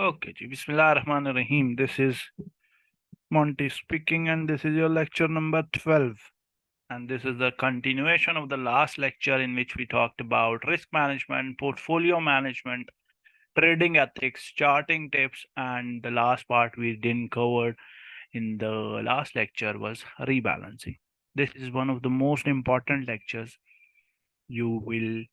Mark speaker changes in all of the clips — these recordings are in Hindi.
Speaker 1: Okay, ji. Bismillahirrahmanirrahim. This is Monty speaking, and this is your lecture number 12. And this is the continuation of the last lecture in which we talked about risk management, portfolio management, trading ethics, charting tips, and the last part we didn't cover in the last lecture was rebalancing. This is one of the most important lectures you will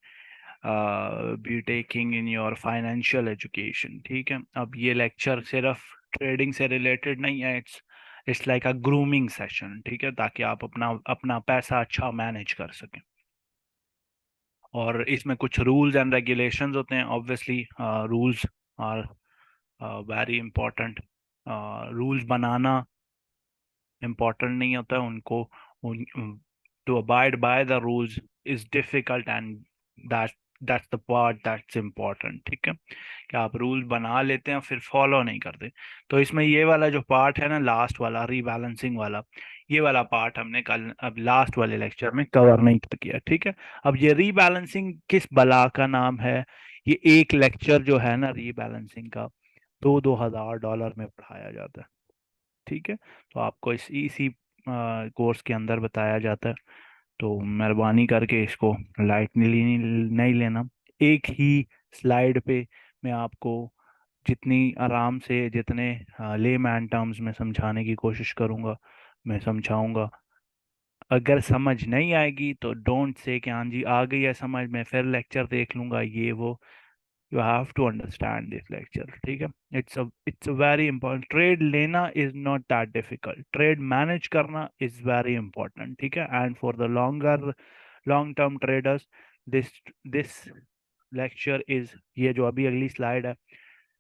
Speaker 1: be taking in your financial education. ठीक है, अब ये लेक्चर सिर्फ ट्रेडिंग से रिलेटेड नहीं है, it's like a grooming session. ठीक है, ताकि आप अपना अपना पैसा अच्छा मैनेज कर सकें। और इसमें कुछ रूल्स एंड रेगुलेशंस होते हैं। Obviously rules are very important. Rules बनाना इम्पोर्टेंट नहीं होता है, उनको to abide by the rules is difficult, and that that's the part that's important. ठीक है, कि आप रूल बना लेते हैं फिर फॉलो नहीं करते। तो इसमें ये वाला जो पार्ट है ना, लास्ट वाला रीबैलेंसिंग वाला, ये वाला पार्ट हमने कल अब लास्ट वाले लेक्चर में कवर नहीं किया। ठीक है, अब ये रीबैलेंसिंग किस बला का नाम है? ये एक लेक्चर जो है ना रीबैलेंसिंग का, 2,000 $2 में पढ़ाया जाता है। ठीक है, तो आपको इसी कोर्स के अंदर बताया जाता है। तो मेहरबानी करके इसको लाइटली नहीं लेना। एक ही स्लाइड पे मैं आपको जितनी आराम से, जितने ले मैन टर्म्स में समझाने की कोशिश करूँगा, मैं समझाऊंगा। अगर समझ नहीं आएगी तो डोंट से कि हाँ जी आ गई है समझ, मैं फिर लेक्चर देख लूंगा ये वो। you have to understand this lecture। ठीक है, it's a very important। Trade लेना is not that difficult, trade manage करना is very important। ठीक है, and for the long term traders, this this lecture is, ये जो अभी अगली स्लाइड है,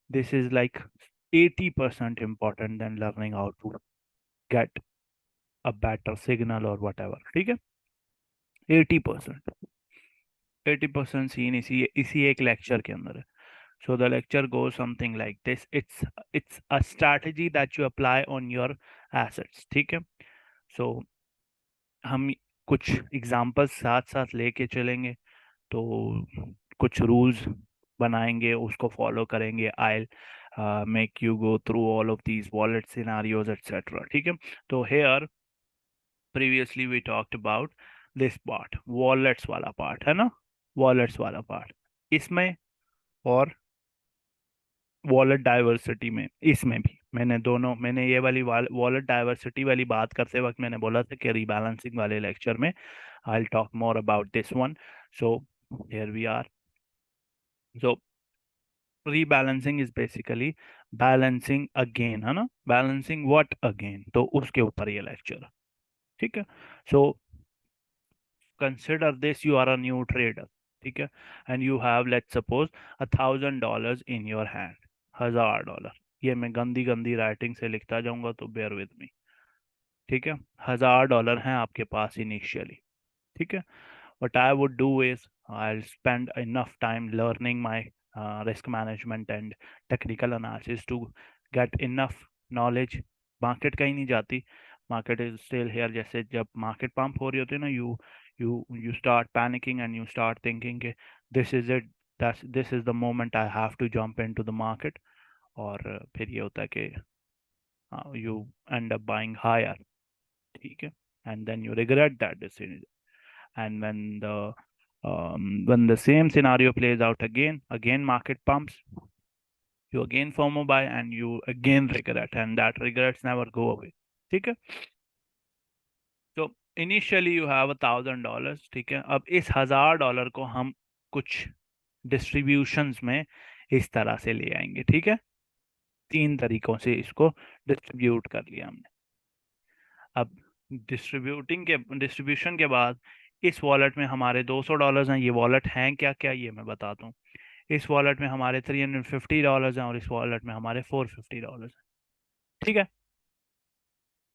Speaker 1: this is like 80% important than learning how to get a better signal or whatever। ठीक है, 80% 80% सीन इसी एक लेक्चर के अंदर है। So the lecture goes something like this. It's a strategy that you apply on your assets। ठीक है, so हम कुछ एग्जांपल्स साथ साथ लेके चलेंगे। तो कुछ रूल्स बनाएंगे, उसको फॉलो करेंगे। I make you go through all of these wallet scenarios etcetera. ठीक है, तो here previously we talked about this part, wallets वाला पार्ट है ना, वॉलेट्स वाला पार्ट इसमें, और वॉलेट डाइवर्सिटी में, इसमें भी मैंने दोनों, मैंने ये वाली वॉलेट डाइवर्सिटी वाली बात करते वक्त मैंने बोला था कि रीबैलेंसिंग वाले लेक्चर में I will talk more about this one. So here we are. So rebalancing is basically balancing again, है ना, बैलेंसिंग व्हाट अगेन, तो उसके ऊपर ये लेक्चर। ठीक है, so consider this, you are a new trader. ठीक है, and you have let's suppose $1,000 in your hand, $1,000। ये मैं गंदी गंदी राइटिंग से लिखता जाऊंगा तो बेयर विद मी। ठीक है, $1,000 हैं आपके पास इनिशियली। ठीक है, what I would do is I'll spend enough time learning my risk management and technical analysis to get enough knowledge। Market कहीं नहीं जाती, मार्केट इज स्टिल हेयर। जैसे जब मार्केट पंप हो रही होती है ना, you start panicking and you start thinking कि this is it, this is the moment I have to jump into the market. और फिर ये होता है कि you end up buying higher. ठीक है, and then you regret that decision. And when the same scenario plays out again market pumps, you again FOMO buy and you again regret, and that regrets never go away। ठीक है, तो इनिशियली यू हैव $1,000। ठीक है, अब इस $1,000 को हम कुछ डिस्ट्रीब्यूशंस में इस तरह से ले आएंगे। ठीक है, 3 तरीकों से इसको डिस्ट्रीब्यूट कर लिया हमने। अब डिस्ट्रीब्यूशन के बाद इस वॉलेट में हमारे $200 हैं। ये वॉलेट हैं क्या क्या, ये मैं बताता हूँ। इस वॉलेट में हमारे $350 हैं, और इस वॉलेट में हमारे $450 हैं। ठीक है,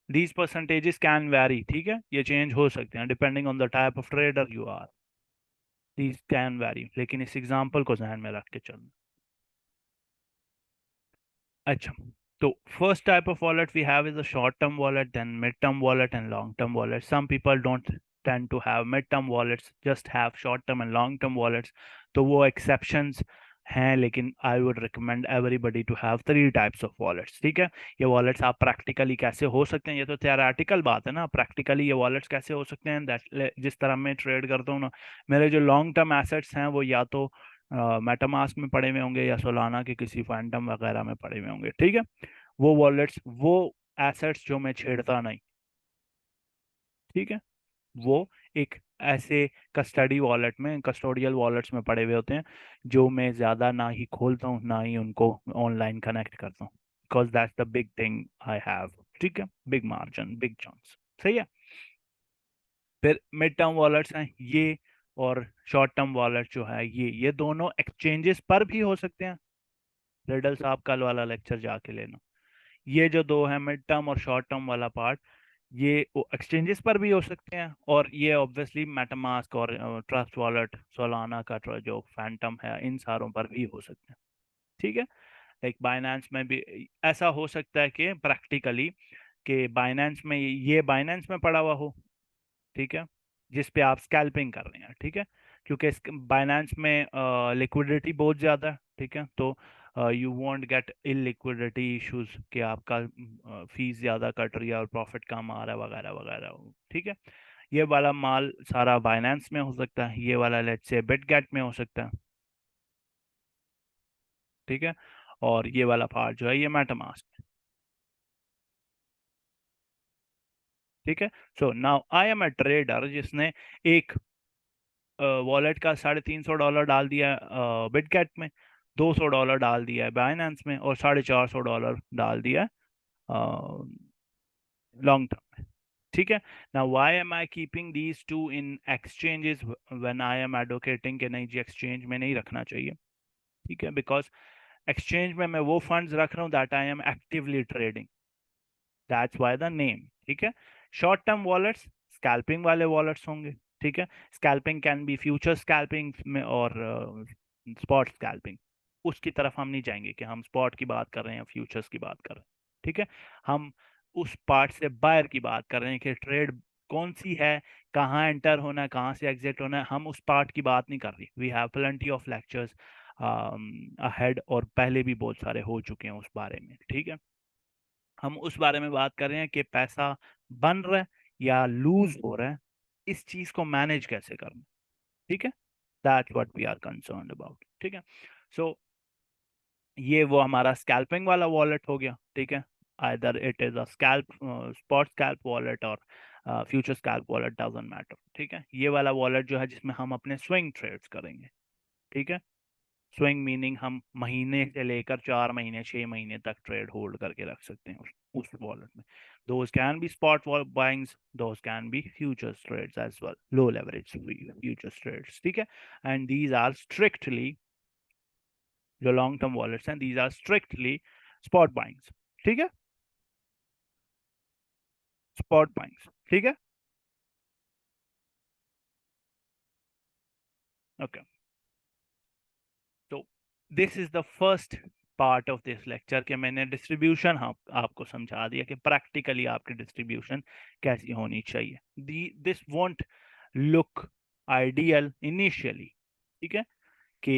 Speaker 1: दीज परसेंटेजेस कैन वैरी। ठीक है, ये चेंज हो सकते हैं depending on the type of trader you are, these can vary. लेकिन इस एग्जांपल को ध्यान में रख के चलना। अच्छा, तो first type of wallet we have is a short term wallet, then mid term wallet and long term wallet। Some people don't tend to have mid term wallets, just have short term and long term wallets। तो वो exceptions हैं, लेकिन I would recommend everybody to have 3 types of wallets. ठीक है, ये वॉलेट्स आप प्रैक्टिकली कैसे हो सकते हैं, ये तो थियोरेटिकल बात है ना, प्रैक्टिकली ये वॉलेट्स कैसे हो सकते हैं, दैट जिस तरह मैं ट्रेड करता हूँ ना, मेरे जो लॉन्ग टर्म एसेट्स हैं वो या तो मेटामास्क में पड़े हुए होंगे या सोलाना के किसी फैंटम वगैरह में पड़े हुए होंगे। ठीक है, वो वॉलेट्स, वो एसेट्स जो मैं छेड़ता नहीं। ठीक है, वो एक ऐसे कस्टडी वॉलेट में, कस्टोडियल वॉलेट्स में पड़े हुए होते हैं, जो मैं ज़्यादा ना ही खोलता हूँ ना ही उनको ऑनलाइन कनेक्ट करता हूँ, because that's the big thing I have. ठीक है, बिग मार्जिन, बिग चांस। सही है। फिर मिड टर्म वॉलेट्स हैं ये, और शॉर्ट टर्म वॉलेट जो है ये दोनों एक्सचेंजेस पर भी हो सकते हैं। रिडल साहब कल वाला लेक्चर जाके लेना। ये जो दो है, मिड टर्म और शॉर्ट टर्म वाला पार्ट, ये एक्सचेंजेस पर भी हो सकते हैं, और ये ऑब्वियसली मेटामास्क और ट्रस्ट वॉलेट, सोलाना का जो फैंटम है, इन सारों पर भी हो सकते हैं। ठीक है, लाइक बाइनेंस में भी ऐसा हो सकता है कि प्रैक्टिकली कि बाइनेंस में, ये बाइनेंस में पड़ा हुआ हो। ठीक है, जिस पे आप स्कैल्पिंग कर रहे हैं। ठीक है, क्योंकि बाइनेंस में लिक्विडिटी बहुत ज़्यादा है। ठीक है, तो you won't get illiquidity issues कि आपका फीस ज़्यादा कट रही है और प्रॉफिट कम आ रहा है वगैरह वगैरह। ठीक है, ये वाला माल सारा बाइनेंस में हो सकता है, ये वाला लेट्स से बिटगेट में हो सकता है। ठीक है, और ये वाला पार्ट जो है ये मेटामास्क। ठीक है, so now I am a trader जिसने एक वॉलेट का $350 डाल दिया है बिटगेट में, $200 डाल दिया है बाइनेंस में, और $450 डाल दिया है लॉन्ग टर्म में। ठीक है, ना why am I keeping these two in exchanges when I am advocating कि नहीं जी एक्सचेंज में नहीं रखना चाहिए। ठीक है, बिकॉज एक्सचेंज में मैं वो फंड्स रख रहा हूँ that I am actively trading, that's why the name. ठीक है, शॉर्ट टर्म वॉलेट्स स्कैल्पिंग वाले वॉलेट्स होंगे। ठीक है, scalping can be future scalping में और स्पॉट स्कैल्पिंग, उसकी तरफ हम नहीं जाएंगे कि हम स्पॉट की बात कर रहे हैं या फ्यूचर्स की बात कर रहे हैं। ठीक है, हम उस पार्ट से बायर की बात कर रहे हैं कि ट्रेड कौन सी है, कहाँ एंटर होना है, कहाँ से एग्जिट होना है, हम उस पार्ट की बात नहीं कर रही। We have plenty of lectures ahead, और पहले भी बहुत सारे हो चुके हैं उस बारे में। ठीक है, हम उस बारे में बात कर रहे हैं कि पैसा बन रहा है या लूज हो रहा है, इस चीज को मैनेज कैसे करना। ठीक है, that what we are concerned about. ठीक है, सो ये वो हमारा स्कैल्पिंग वाला वॉलेट हो गया। ठीक है, either it is a scalp, spot scalp wallet, और future scalp wallet, doesn't matter. ठीक है, ये वाला वॉलेट जो है जिसमें हम अपने स्विंग ट्रेड्स करेंगे। ठीक है, स्विंग मीनिंग हम महीने से लेकर 4 महीने 6 महीने तक ट्रेड होल्ड करके रख सकते हैं उस वॉलेट में। Those can be spot buyings, those can be futures trades as well, low leverage futures trades. ठीक है, एंड दीज आर स्ट्रिक्टली, जो लॉन्ग टर्म वॉलेट्स हैं, these are strictly spot buyings. ठीक है, स्पॉट बाइंग्स। ठीक है, ओके, तो this is the first part of this lecture कि मैंने डिस्ट्रीब्यूशन आपको समझा दिया कि प्रैक्टिकली आपकी डिस्ट्रीब्यूशन कैसी होनी चाहिए। This want look ideal initially. ठीक है, कि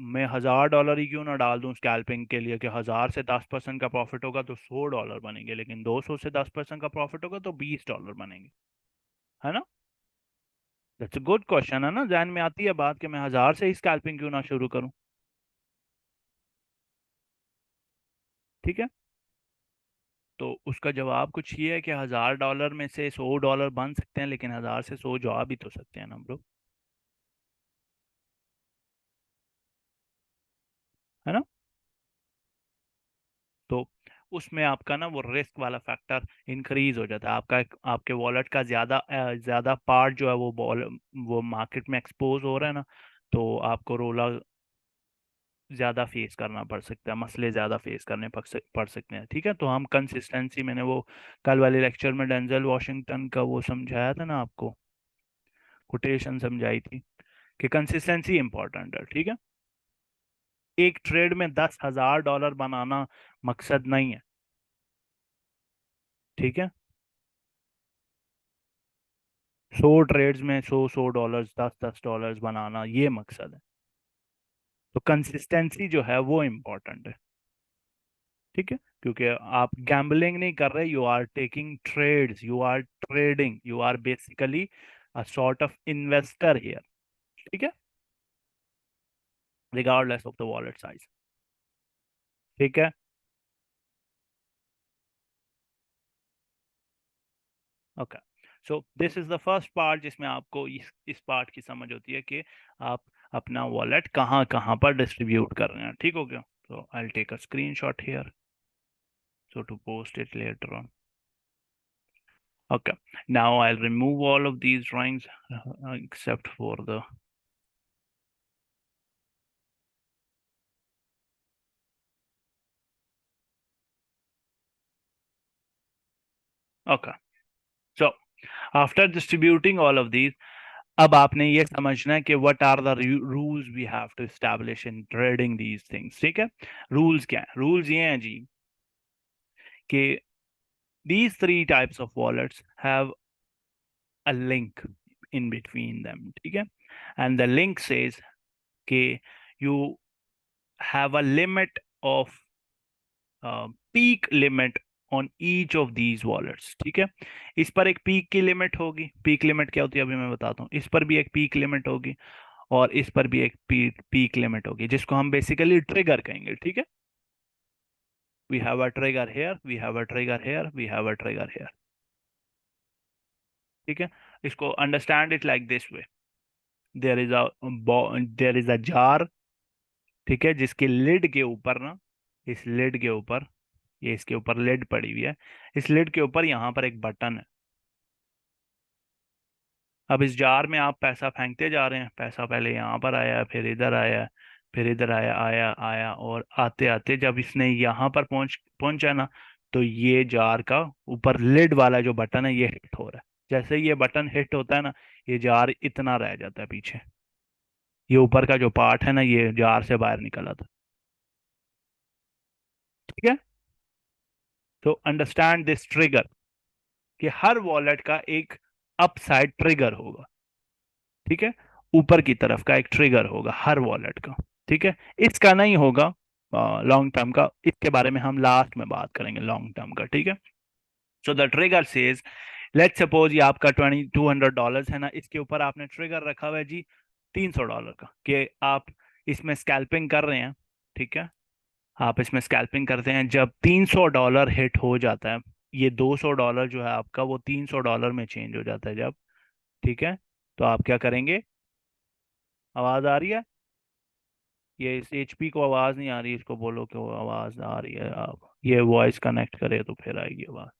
Speaker 1: मैं $1000 ही क्यों ना डाल दूं स्कैल्पिंग के लिए, कि 1000 से 10% का प्रॉफिट होगा तो $100 बनेंगे, लेकिन 200 से 10% का प्रॉफिट होगा तो $20 बनेंगे। है ना, दैट्स अ गुड क्वेश्चन है ना, ध्यान में आती है बात कि मैं 1000 से ही स्कैल्पिंग क्यों ना शुरू करूं। ठीक है, तो उसका जवाब कुछ ये है कि $1000 में से $100 बन सकते हैं, लेकिन 1000 से 100 जा भी तो सकते हैं ना ब्रो। है ना, तो उसमें आपका ना वो रिस्क वाला फैक्टर इंक्रीज हो जाता है, आपका आपके वॉलेट का ज्यादा पार्ट जो है वो वो मार्केट में एक्सपोज हो रहा है ना, तो आपको रोला ज्यादा फेस करना पड़ सकता है, मसले ज्यादा फेस करने पड़ सकते हैं। ठीक है, तो हम कंसिस्टेंसी, मैंने वो कल वाले लेक्चर में डेंजल वॉशिंगटन का वो समझाया था ना आपको, कोटेशन समझाई थी कि कंसिस्टेंसी इंपॉर्टेंट है। ठीक है, एक ट्रेड में $10,000 बनाना मकसद नहीं है। ठीक है, 100 ट्रेड्स में 100 $100, $10 $10 बनाना ये मकसद है। तो कंसिस्टेंसी जो है वो इम्पोर्टेंट है, ठीक है, क्योंकि आप गैम्बलिंग नहीं कर रहे, you are taking trades, you are trading, you are basically a sort of investor here, ठीक है, regardless of the wallet size, ठीक है। Okay, so this is the first part जिसमें आपको इस पार्ट की समझ होती है कि आप अपना वॉलेट कहाँ कहाँ पर डिस्ट्रीब्यूट कर रहे हैं, ठीक हो गया। So I will take a screenshot here, so to post it later on. Okay, now I'll remove all of these drawings except for the, okay, so after distributing all of these, अब आपने ये समझना है कि what are the rules we have to establish in trading these things, ठीक है। रूल्स क्या है? रूल्स ये हैं जी कि these three types of wallets have a link in between them, ठीक है, and the link says कि you have a limit of peak limit on each of these wallets, ठीक है। इस पर एक पीक की लिमिट होगी, पीक लिमिट क्या होती है अभी मैं बताता हूँ। इस पर भी एक पीक लिमिट होगी और इस पर भी एक पीक लिमिट होगी, जिसको हम बेसिकली ट्रिगर कहेंगे, ठीक है। We have a trigger here, we have a trigger here, we have a trigger here, ठीक है। इसको understand it like this way, there is a there is a jar, ठीक है, जिसके लिड के ऊपर ना, इस लिड के ऊपर, ये इसके ऊपर लिड पड़ी हुई है, इस लिड के ऊपर यहाँ पर एक बटन है। अब इस जार में आप पैसा फेंकते जा रहे हैं, पैसा पहले यहाँ पर आया, फिर इधर आया, फिर इधर आया, आया आया, और आते आते जब इसने यहाँ पर पहुंचा ना, तो ये जार का ऊपर लिड वाला जो बटन है ये हिट हो रहा है। जैसे ही ये बटन हिट होता है ना, ये जार इतना रह जाता है पीछे, ये ऊपर का जो पार्ट है ना ये जार से बाहर निकल आता है, ठीक है। तो अंडरस्टैंड दिस ट्रिगर, कि हर वॉलेट का एक अपसाइड ट्रिगर होगा, ठीक है, ऊपर की तरफ का एक ट्रिगर होगा हर वॉलेट का, ठीक है। इसका नहीं होगा लॉन्ग टर्म का, इसके बारे में हम लास्ट में बात करेंगे लॉन्ग टर्म का, ठीक है। So the trigger says, let's suppose ये आपका $200 है ना, इसके ऊपर आपने ट्रिगर रखा हुआ है जी $300 का, कि आप इसमें स्कैल्पिंग कर रहे हैं, ठीक है। आप इसमें स्कैल्पिंग करते हैं, जब $300 हिट हो जाता है, ये $200 जो है आपका वो $300 में चेंज हो जाता है जब, ठीक है, तो आप क्या करेंगे? आवाज आ रही है? ये इस एचपी को आवाज नहीं आ रही, इसको बोलो कि वो आवाज आ रही है, आप ये वॉइस कनेक्ट करे तो फिर आएगी आवाज।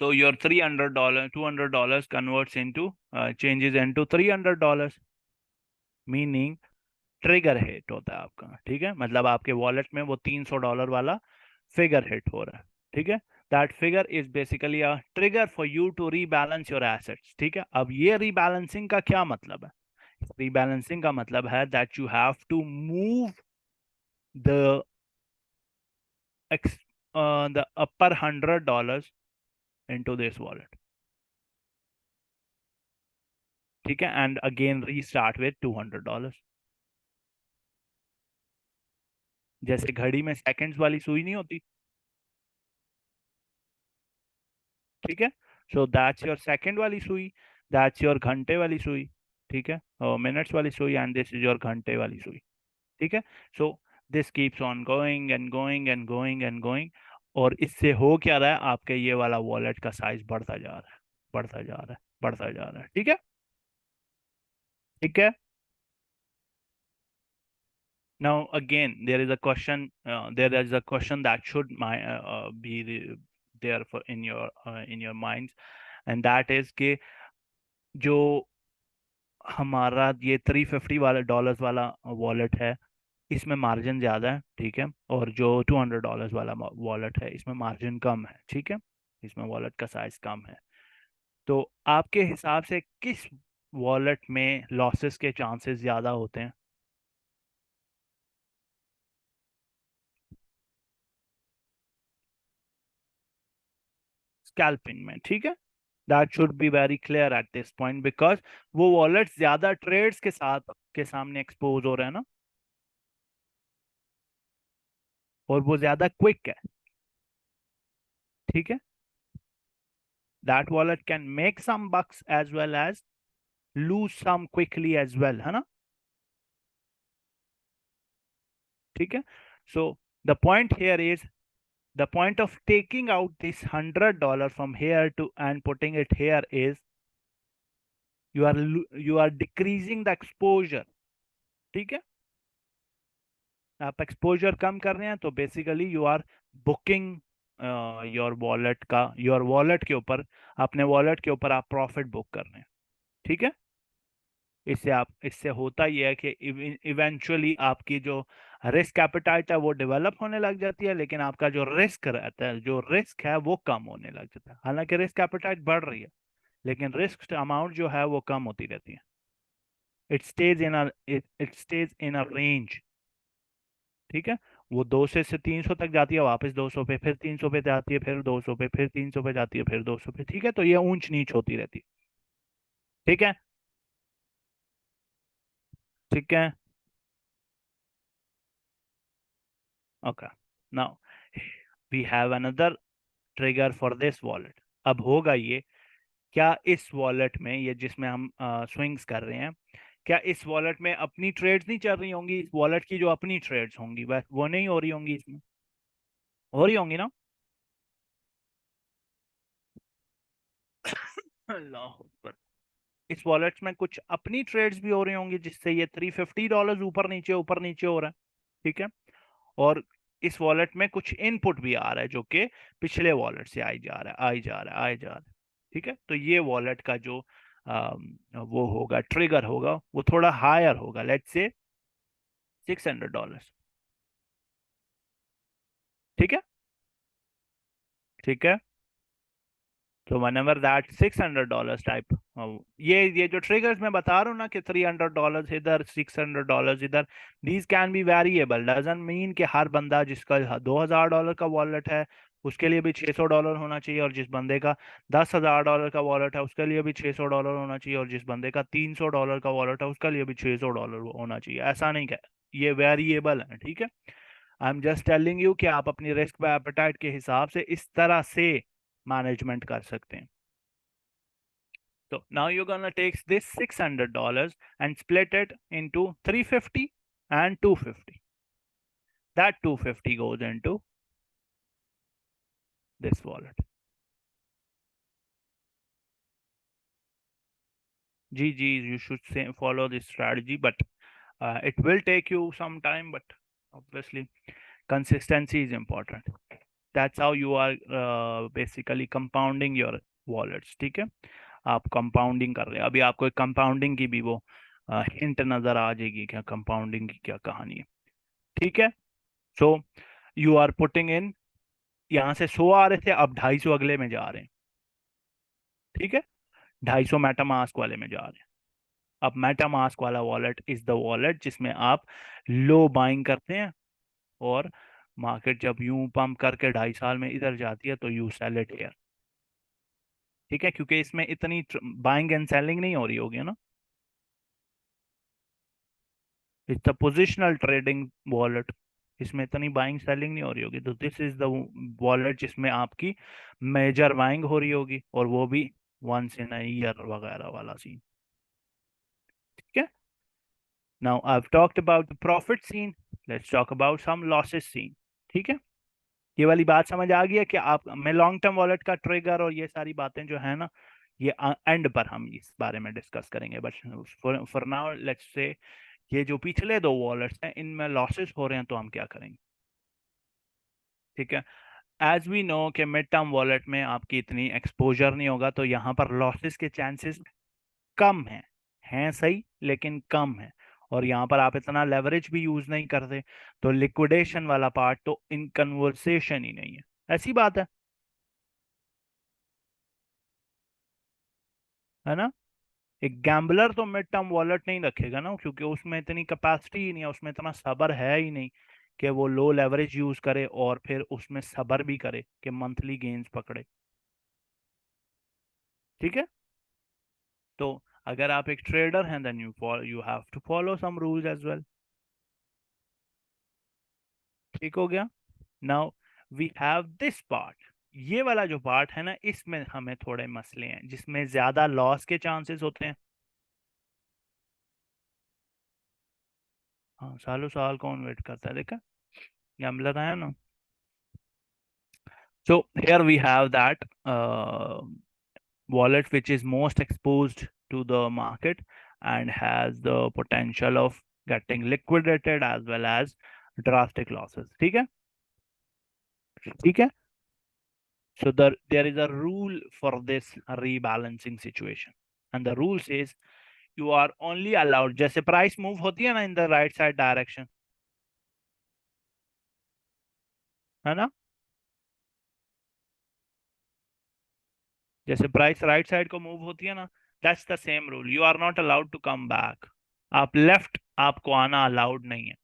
Speaker 1: तो your $300, $200 converts into, changes into $300, meaning trigger hit होता है आपका, ठीक है, मतलब आपके वॉलेट में वो $300 वाला फिगर हिट हो रहा है, ठीक है। That figure is basically a trigger for you to rebalance your assets, ठीक है। अब ये रीबैलेंसिंग का क्या मतलब है? रीबैलेंसिंग का मतलब है that you have to move the the upper $100 into this wallet, ठीक है, एंड अगेन रीस्टार्ट विद $200। जैसे घड़ी में सेकंड्स वाली सुई नहीं होती, ठीक है, सो दैट्स योर सेकंड वाली सुई, दैट्स योर घंटे वाली सुई, ठीक है, मिनट्स वाली सुई, एंड दिस इज योर घंटे वाली सुई, ठीक है। So this keeps on going and going and going and going, और इससे हो क्या रहा है, आपके ये वाला वॉलेट का साइज बढ़ता जा रहा है, बढ़ता जा रहा है, बढ़ता जा रहा है, ठीक है, ठीक है। Now again, there is a question that should be there for in your minds, and that is कि जो हमारा ये $350 वाला वॉलेट है, इसमें मार्जिन ज़्यादा है, ठीक है, और जो $200 वाला वॉलेट है इसमें मार्जिन कम है, ठीक है, इसमें वॉलेट का साइज कम है। तो आपके हिसाब से किस वॉलेट में लॉसेस के चांसेस ज़्यादा होते हैं? स्कैल्पिंग में, ठीक है। That should be very clear at this point, because वो वॉलेट ज्यादा ट्रेड्स के साथ के सामने एक्सपोज हो रहा है ना, और वो ज्यादा क्विक है। ठीक है, that wallet can make some bucks as well as lose some quickly as well, है ना। ठीक है, so the point here is, the point of taking out this $100 from here to and putting it here is you are decreasing the exposure। ठीक है, आप एक्सपोजर कम कर रहे हैं, तो basically you are booking your wallet का, योर वॉलेट के ऊपर, अपने वॉलेट के ऊपर आप प्रॉफिट बुक कर रहे हैं। ठीक है, इससे होता यह है कि इवेंचुअली आपकी जो रिस्क एपेटाइट है वो डेवलप होने लग जाती है, लेकिन आपका जो रिस्क रहता है, जो रिस्क है वो कम होने लग जाता है। हालांकि रिस्क एपेटाइट बढ़ रही है, लेकिन रिस्क अमाउंट जो है वो कम होती रहती है। It stage in a range. ठीक है, वो 200 से 300 तक जाती है, वापस 200 पे, फिर 300 पे जाती है, फिर 200 पे, फिर 300 पे जाती है, फिर 200 पे। ठीक है, तो ये ऊंच नीच होती रहती है। ठीक है, ठीक है, okay. Now we have another trigger for this wallet. अब होगा ये, क्या इस वॉलेट में, ये जिसमें हम स्विंग्स कर रहे हैं, क्या इस वॉलेट में अपनी ट्रेड्स नहीं चल रही होंगी? इस वॉलेट की जो अपनी ट्रेड्स होंगी बस वो नहीं हो रही होंगी इसमें? हो रही होंगी ना। अल्लाह अकबर। इस वॉलेट में कुछ अपनी ट्रेड्स भी हो रही होंगी, जिससे ये $350 ऊपर नीचे हो रहा है। ठीक है, और इस वॉलेट में कुछ इनपुट भी आ रहा है, जो कि पिछले वॉलेट से आई जा रहा है, आई जा रहा है, आई जा रहा है। ठीक है, तो ये वॉलेट का जो वो होगा, ट्रिगर होगा, वो थोड़ा हायर होगा, लेट्स से $600। ठीक है, ठीक है, तो whenever that $600 टाइप, ये जो ट्रिगर्स मैं बता रहा हूँ ना, कि $300 इधर, $600 इधर, these can be variable. Doesn't mean कि हर बंदा जिसका $2000 का वॉलेट है उसके लिए भी $600 होना चाहिए, और जिस बंदे का $10,000 का वॉलेट है उसके लिए भी $600 होना चाहिए, और जिस बंदे का $300 का वॉलेट है उसके लिए भी $600 होना चाहिए। ऐसा नहीं, ये वेरिएबल है। ठीक है, I am just telling you कि आप अपनी रिस्क एपेटाइट के हिसाब से इस तरह से मैनेजमेंट कर सकते हैं। So now you're gonna take this $600 and split it into 350 and 250. That 250 goes into this wallet. GG, you should follow this strategy, but it will take you some time, but obviously consistency is important. That's how you are basically compounding your wallets. ठीक है, आप कंपाउंडिंग कर रहे हैं। अभी आपको एक कंपाउंडिंग की भी वो हिंट नजर आ जाएगी, क्या कंपाउंडिंग की क्या कहानी है। ठीक है, so you are putting in, यहाँ से 100 आ रहे थे, अब 250 अगले में जा रहे हैं। ठीक है, 250 मेटामास्क वाले में जा रहे हैं। अब मेटामास्क वाला वॉलेट इज द वॉलेट जिसमें आप लो बाइंग करते हैं, और मार्केट जब यूं पंप करके 2.5 साल में इधर जाती है तो यू सेल इट हियर। ठीक है, क्योंकि इसमें इतनी बाइंग एंड सेलिंग नहीं हो रही होगी ना। It's a positional trading wallet, इसमें इतनी बाइंग सेलिंग नहीं हो रही होगी, तो दिस इज द वॉलेट जिसमें आपकी मेजर बाइंग हो रही होगी, और वो भी वंस इन अ ईयर वगैरह वाला सीन। ठीक है, now I have talked about the profit scene, let's talk about some losses scene. ठीक है, ये वाली बात समझ आ गई है कि आप, मैं लॉन्ग टर्म वॉलेट का ट्रिगर और ये सारी बातें जो है ना, ये एंड पर हम इस बारे में डिस्कस करेंगे, but for now let's say ये जो पिछले दो वॉलेट्स हैं इनमें लॉसेस हो रहे हैं, तो हम क्या करेंगे। ठीक है, एज वी नो कि मिड टर्म वॉलेट में आपकी इतनी एक्सपोजर नहीं होगा, तो यहाँ पर लॉसेस के चांसेस कम हैं सही, लेकिन कम है। और यहाँ पर आप इतना लेवरेज भी यूज नहीं करते, तो लिक्विडेशन वाला पार्ट तो इन कन्वर्सेशन ही नहीं है। ऐसी बात है ना। एक गैम्बलर तो मिड टर्म वॉलेट नहीं रखेगा ना, क्योंकि उसमें इतनी कैपेसिटी ही नहीं है, उसमें इतना सब्र है ही नहीं कि वो लो लेवरेज यूज करे और फिर उसमें सब्र भी करे कि मंथली गेन्स पकड़े। ठीक है, तो अगर आप एक ट्रेडर हैं then you have to follow some rules as well. ठीक हो गया। Now we have this part. ये वाला जो पार्ट है ना, इसमें हमें थोड़े मसले हैं जिसमें ज्यादा लॉस के चांसेस होते हैं। हाँ, सालों साल कौन वेट करता है, देखा, गैम्बलर है ना। So here we have that wallet which is most exposed to the market and has the potential of getting liquidated as well as drastic losses। ठीक है, ठीक है। So there is a rule for this rebalancing situation and the rule says you are only allowed, जैसे प्राइस मूव होती है ना in the right side direction, है ना, जैसे प्राइस राइट साइड को मूव होती है ना, that's the same rule, you are not allowed to come back. आप लेफ्ट आपको आना अलाउड नहीं है।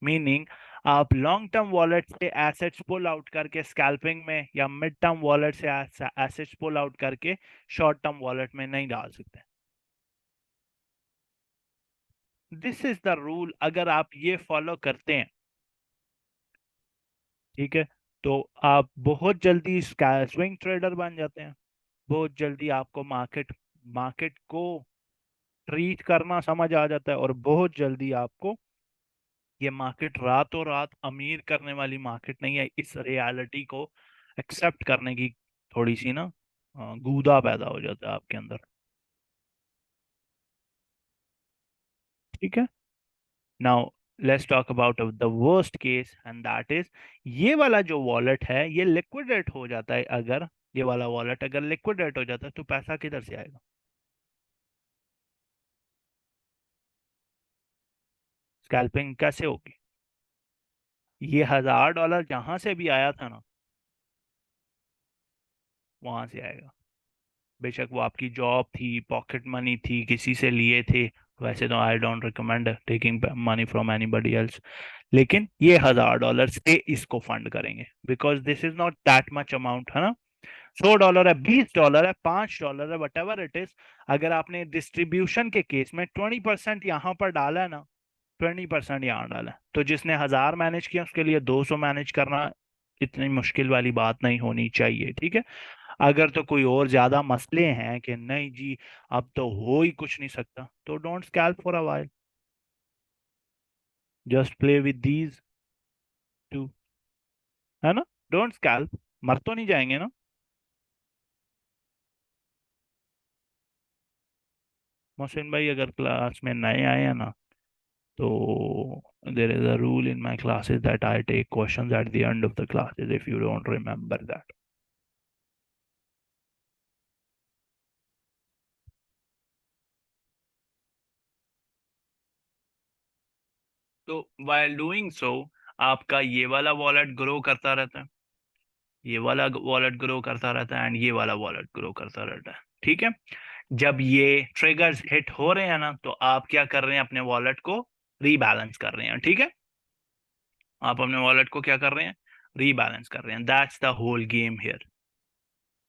Speaker 1: मीनिंग आप लॉन्ग टर्म वॉलेट से एसेट्स पुल आउट करके स्कैल्पिंग में या मिड टर्म वॉलेट से एसेट्स पुल आउट करके शॉर्ट टर्म वॉलेट में नहीं डाल सकते। This is the rule. अगर आप ये फॉलो करते हैं, ठीक है, तो आप बहुत जल्दी स्विंग ट्रेडर बन जाते हैं। बहुत जल्दी आपको मार्केट मार्केट को ट्रीट करना समझ आ जाता है और बहुत जल्दी आपको ये मार्केट रातों रात अमीर करने वाली मार्केट नहीं है। इस रियलिटी को एक्सेप्ट करने की थोड़ी सी ना गूदा पैदा हो जाता है आपके अंदर। ठीक है। Now let's talk about the worst case and that is, ये वाला जो वॉलेट है ये लिक्विडेट हो जाता है। अगर ये वाला वॉलेट अगर लिक्विडेट हो जाता है तो पैसा किधर से आएगा? स्कैल्पिंग कैसे होगी? ये $1000 जहां से भी आया था ना, वहां से आएगा। बेशक वो आपकी जॉब थी, पॉकेट मनी थी, किसी से लिए थे। वैसे तो I don't recommend taking money from anybody else, लेकिन ये $1000 से इसको फंड करेंगे because this is not that much amount, है ना। $100 है, $20 है, $5 है, वट एवर इट इज। अगर आपने डिस्ट्रीब्यूशन के केस में 20% यहाँ पर डाला है ना, 20% यहाँ डाला है, तो जिसने 1000 मैनेज किया उसके लिए 200 मैनेज करना इतनी मुश्किल वाली बात नहीं होनी चाहिए। ठीक है। अगर तो कोई और ज्यादा मसले हैं कि नहीं जी अब तो हो ही कुछ नहीं सकता, तो don't scalp for a while, just play with these two, है ना। डोंट स्कैल्प, मर तो नहीं जाएंगे ना। मोहसिन भाई अगर क्लास में नए आए हैं ना, तो there is a rule in my classes that I take questions at the end of the classes if you don't remember that. तो while डूइंग सो आपका ये वाला वॉलेट ग्रो करता रहता है, ये वाला वॉलेट ग्रो करता रहता है एंड ये वाला वॉलेट ग्रो करता रहता है। ठीक है। जब ये ट्रिगर्स हिट हो रहे हैं ना, तो आप क्या कर रहे हैं, अपने वॉलेट को रीबैलेंस कर रहे हैं। ठीक है। आप अपने वॉलेट को क्या कर रहे हैं, रीबैलेंस कर रहे हैं। That's the whole game here.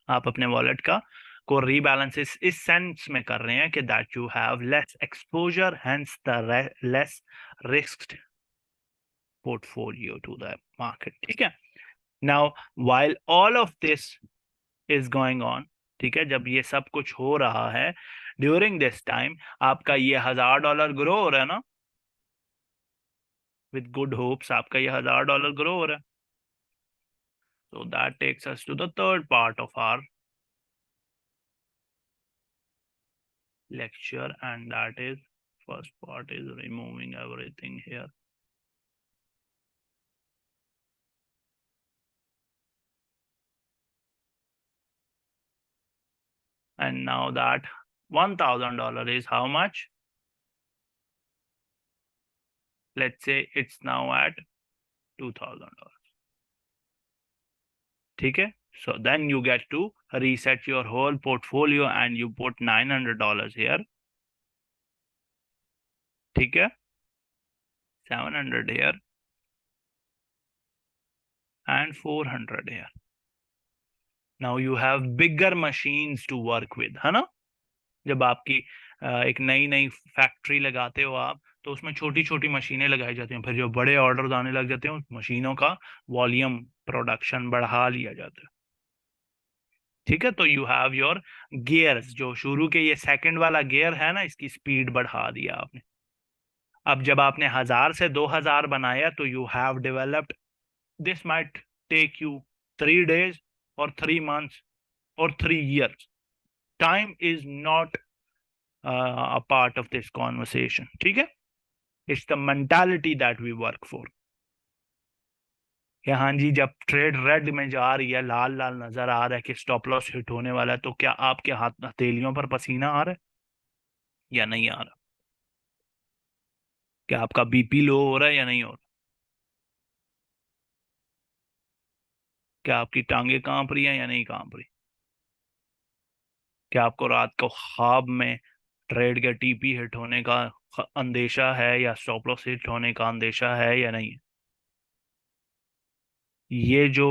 Speaker 1: आप अपने वॉलेट का को रीबैलेंस इस सेंस में कर रहे हैं कि that you have less exposure hence the less risk portfolio to the market. ठीक है। Now while all of this is going on, ठीक है, जब ये सब कुछ हो रहा है, ड्यूरिंग दिस टाइम आपका ये $1000 ग्रो हो रहा है ना, विद गुड होप्स आपका ये $1000 ग्रो हो रहा है। So that takes us to the third part of our lecture, and that is, first part is removing everything here. And now that $1000 is how much? Let's say it's now at $2000. ठीक है। So then you get to reset your whole portfolio and you put $900 here। ठीक है। 700 here and 400 here। Now you have bigger machines to work with, है ना। जब आपकी एक नई नई फैक्ट्री लगाते हो आप, तो उसमें छोटी छोटी मशीनें लगाई जाती हैं, फिर जो बड़े ऑर्डर्स आने लग जाते हैं उस मशीनों का वॉल्यूम प्रोडक्शन बढ़ा लिया जाता है। ठीक है, तो यू हैव योर गियर्स, जो शुरू के ये सेकंड वाला गियर है ना, इसकी स्पीड बढ़ा दिया आपने। अब जब आपने 1000 से 2000 बनाया, तो you have developed, this might take you 3 days और 3 months or 3 years. Time is not a part of this conversation. ठीक है, it's the mentality that we work for. कि हाँ जी, जब ट्रेड रेड में जा रही है, लाल लाल नजर आ रहा है कि स्टॉप लॉस हिट होने वाला है, तो क्या आपके हाथ हथेलियों पर पसीना आ रहा है या नहीं आ रहा? क्या आपका बीपी लो हो रहा है या नहीं हो रहा? क्या आपकी टांगे कांप रही हैं या नहीं कांप रही? क्या आपको रात को ख्वाब में ट्रेड के टीपी हिट होने का अंदेशा है, या स्टॉप लॉस हिट होने का अंदेशा है या नहीं? ये जो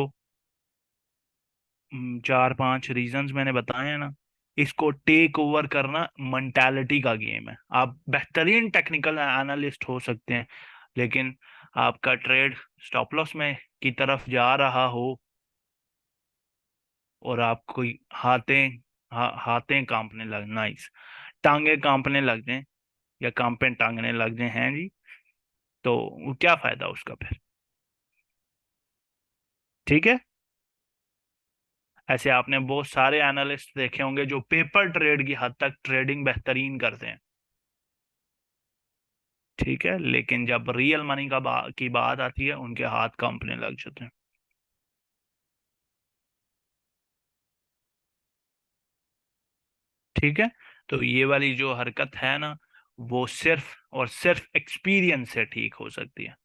Speaker 1: 4-5 रीजंस मैंने बताए हैं ना, इसको टेक ओवर करना मेंटालिटी का गेम है। आप बेहतरीन टेक्निकल एनालिस्ट हो सकते हैं, लेकिन आपका ट्रेड स्टॉप लॉस में की तरफ जा रहा हो, और आपको हाथें कांपने लग, नाइस, टांगे कांपने लग जाएं, या कांपे टांगने लग जाएं, हैं जी, तो क्या फायदा उसका फिर? ठीक है, ऐसे आपने बहुत सारे एनालिस्ट देखे होंगे जो पेपर ट्रेड की हद तक ट्रेडिंग बेहतरीन करते हैं। ठीक है, लेकिन जब रियल मनी की बात आती है, उनके हाथ कांपने लग जाते हैं। ठीक है, तो ये वाली जो हरकत है ना, वो सिर्फ और सिर्फ एक्सपीरियंस से ठीक हो सकती है।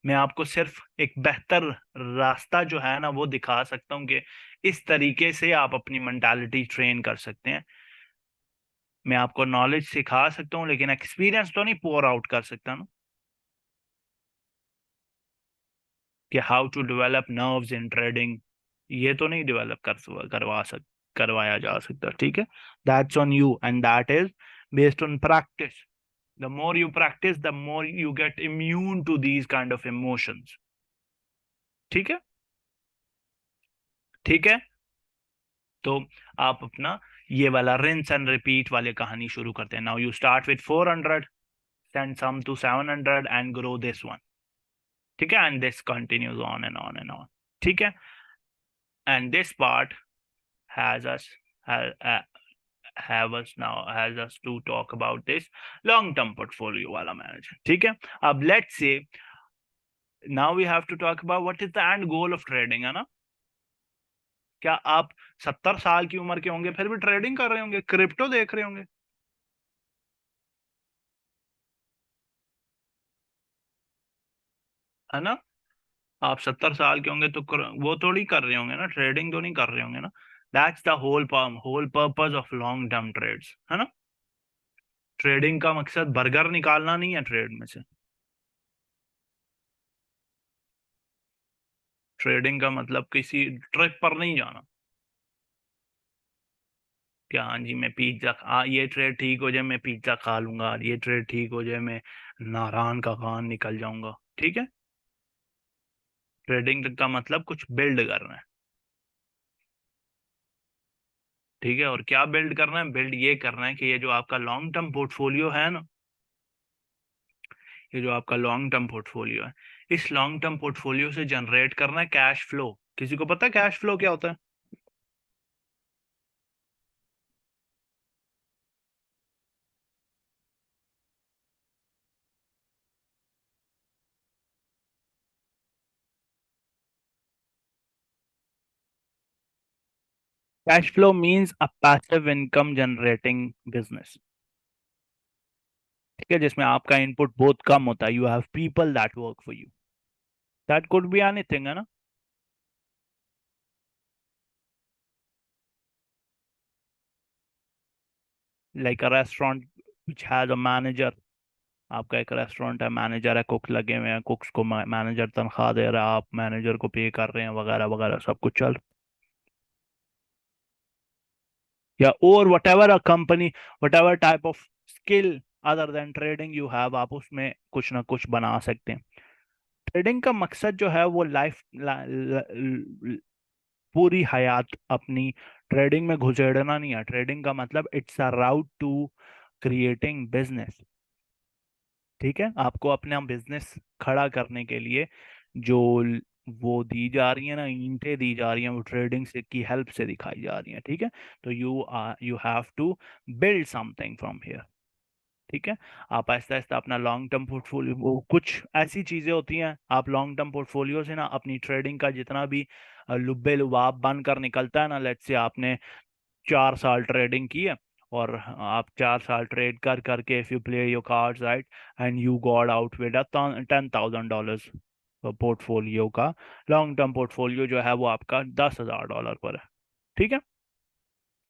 Speaker 1: मैं आपको सिर्फ एक बेहतर रास्ता जो है ना, वो दिखा सकता हूँ कि इस तरीके से आप अपनी मेंटालिटी ट्रेन कर सकते हैं। मैं आपको नॉलेज सिखा सकता हूँ, लेकिन एक्सपीरियंस तो नहीं पोर आउट कर सकता ना, कि how to develop nerves in trading, ये तो नहीं डेवलप करवाया जा सकता। ठीक है, that's on you and that is based on practice. The more you practice, the more you get immune to these kind of emotions. ठीक है, ठीक है, तो आप अपना ये वाला रिंस एंड रिपीट वाली कहानी शुरू करते हैं। Now you start with 400, send some to 700 and grow this one। ठीक है, and this continues on and on and on. ठीक है, and this part has us ha- have us now has us to talk about this long term portfolio wala manager। ठीक है, अब let's say now we have to talk about what is the end goal of trading, है ना? क्या आप 70 साल की उम्र के होंगे फिर भी ट्रेडिंग कर रहे होंगे, क्रिप्टो देख रहे होंगे, है ना? आप 70 साल के होंगे तो वो थोड़ी कर रहे होंगे ना, ट्रेडिंग तो नहीं कर रहे होंगे ना। That's the whole purpose of long term trades, है ना? ट्रेडिंग का मकसद बर्गर निकालना नहीं है ट्रेड में से। ट्रेडिंग का मतलब किसी ट्रिप पर नहीं जाना, कि हाँ जी मैं पिज्जा ये ट्रेड ठीक हो जाए मैं पिज्जा खा लूंगा, ये ट्रेड ठीक हो जाए मैं नारायण का कान निकल जाऊंगा। ठीक है, ट्रेडिंग का मतलब कुछ बिल्ड करना है। ठीक है, और क्या बिल्ड करना है? बिल्ड ये करना है कि ये जो आपका लॉन्ग टर्म पोर्टफोलियो है ना, ये जो आपका लॉन्ग टर्म पोर्टफोलियो है, इस लॉन्ग टर्म पोर्टफोलियो से जनरेट करना है कैश फ्लो। किसी को पता है कैश फ्लो क्या होता है? कैश फ्लो मीन्स अ पैसिव इनकम जनरेटिंग बिजनेस। ठीक है, जिसमें आपका इनपुट बहुत कम होता है, you have people that work for you, that could be anything, है ना? Like a restaurant which has a manager. आपका एक रेस्टोरेंट है, मैनेजर है, कुक लगे हुए हैं, कुक्स को मैनेजर तनख्वाह दे रहा है, आप मैनेजर को पे कर रहे हैं, वगैरह वगैरह सब कुछ चल। या और what ever a company, what ever type of skill other than trading you have, आप उसमें कुछ ना कुछ बना सकते हैं। ट्रेडिंग का मकसद जो है वो लाइफ पूरी हयात अपनी ट्रेडिंग में घुसेड़ना नहीं है। ट्रेडिंग का मतलब it's a route to creating business. ठीक है, आपको अपना बिजनेस खड़ा करने के लिए जो वो दी जा रही है ना, ईंटें दी जा रही हैं, वो ट्रेडिंग से की हेल्प से दिखाई जा रही हैं। ठीक है, तो you have to build something from here. ठीक है, आप आहिस्ता आहिस्ता अपना लॉन्ग टर्म पोर्टफोलियो, वो कुछ ऐसी चीजें होती हैं, आप लॉन्ग टर्म पोर्टफोलियो से ना अपनी ट्रेडिंग का जितना भी लुब्बे लुबाब बनकर निकलता है ना, लेट्स से आपने 4 साल ट्रेडिंग की है, और आप 4 साल ट्रेड कर करके, if you play your cards right and you got out with $10,000 portfolio का, लॉन्ग टर्म पोर्टफोलियो जो है वो आपका $10,000 पर है। ठीक है,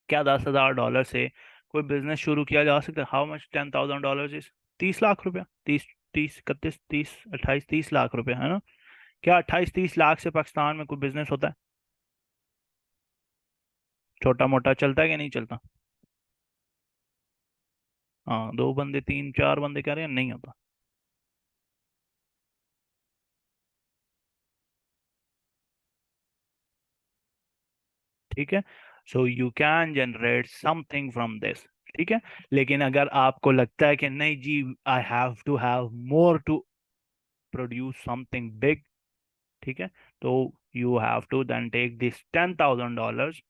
Speaker 1: क्या $10,000 से कोई बिजनेस शुरू किया जा सकता है? हाउ मच $10,000 इज 30 लाख रुपया, 30 30 31 30 28 30 लाख रुपया, है ना? क्या 28 30 लाख से पाकिस्तान में कोई बिजनेस होता है? छोटा मोटा चलता है कि नहीं चलता? हाँ, 2 बंदे 3 4 बंदे कह रहे हैं नहीं होता। ठीक है, so you can generate something from this. ठीक है, लेकिन अगर आपको लगता है कि नहीं जी, I have to have more to produce something big, ठीक है, तो you have to then take this $10,000।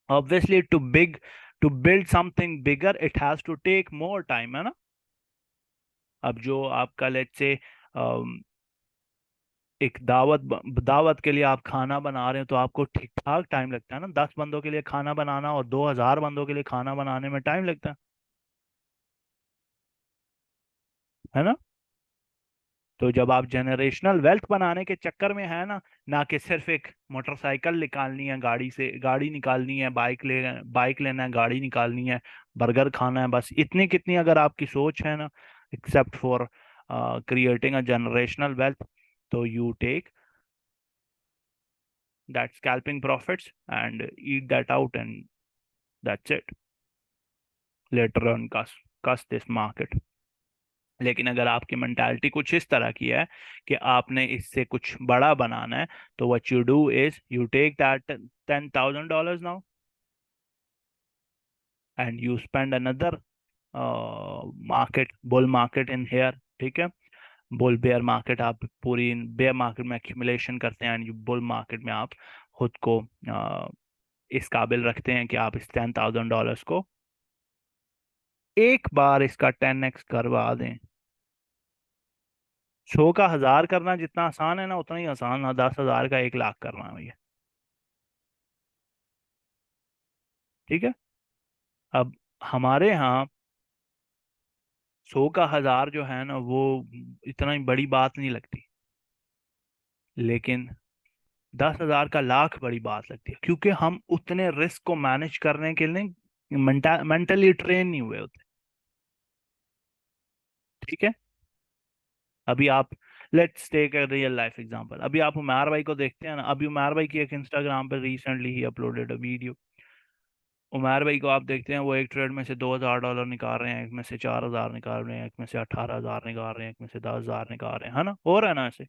Speaker 1: Obviously to build something bigger it has to take more time, है ना? अब जो आपका लेट्स से एक दावत के लिए आप खाना बना रहे हो, तो आपको ठीक ठाक टाइम लगता है ना, 10 बंदों के लिए खाना बनाना और 2,000 बंदों के लिए खाना बनाने में टाइम लगता है ना? तो जब आप जनरेशनल वेल्थ बनाने के चक्कर में है ना, ना कि सिर्फ एक मोटरसाइकिल निकालनी है, गाड़ी से गाड़ी निकालनी है, बाइक लेना है, गाड़ी निकालनी है, बर्गर खाना है, बस इतनी कितनी अगर आपकी सोच है ना, except for creating a generational wealth, तो you take that scalping profits and eat that out, and that's it. Later on, cuss this market. लेकिन अगर आपकी मेंटालिटी कुछ इस तरह की है कि आपने इससे कुछ बड़ा बनाना है, तो what you do is you take that $10,000 now and you spend another market, bull market in here. ठीक है, बुल बेयर मार्केट, आप पूरी बेयर मार्केट में एक्यूमुलेशन करते हैं, एंड बुल मार्केट में आप खुद को इस काबिल रखते हैं कि आप इस $10,000 को एक बार इसका 10x करवा दें। 100 का 1,000 करना जितना आसान है ना, उतना ही आसान ना 10,000 का 1 लाख करना है भैया। ठीक है, अब हमारे यहाँ 100 का 1,000 जो है ना, वो इतना ही बड़ी बात नहीं लगती, लेकिन 10,000 का लाख बड़ी बात लगती है, क्योंकि हम उतने रिस्क को मैनेज करने के लिए मेंटली ट्रेन नहीं हुए होते। ठीक है, अभी आप let's take a real life example. अभी आप उमर भाई को देखते हैं ना, अभी उमर भाई की एक इंस्टाग्राम पर रिसेंटली ही अपलोडेड अ वीडियो। उमर भाई को आप देखते हैं, वो एक ट्रेड में से $2,000 निकाल रहे हैं, एक में से 4,000 निकाल रहे हैं, एक में से 18,000 निकाल रहे हैं, एक में से 10,000 निकाल रहे हैं, है ना? हो रहा है ना ऐसे?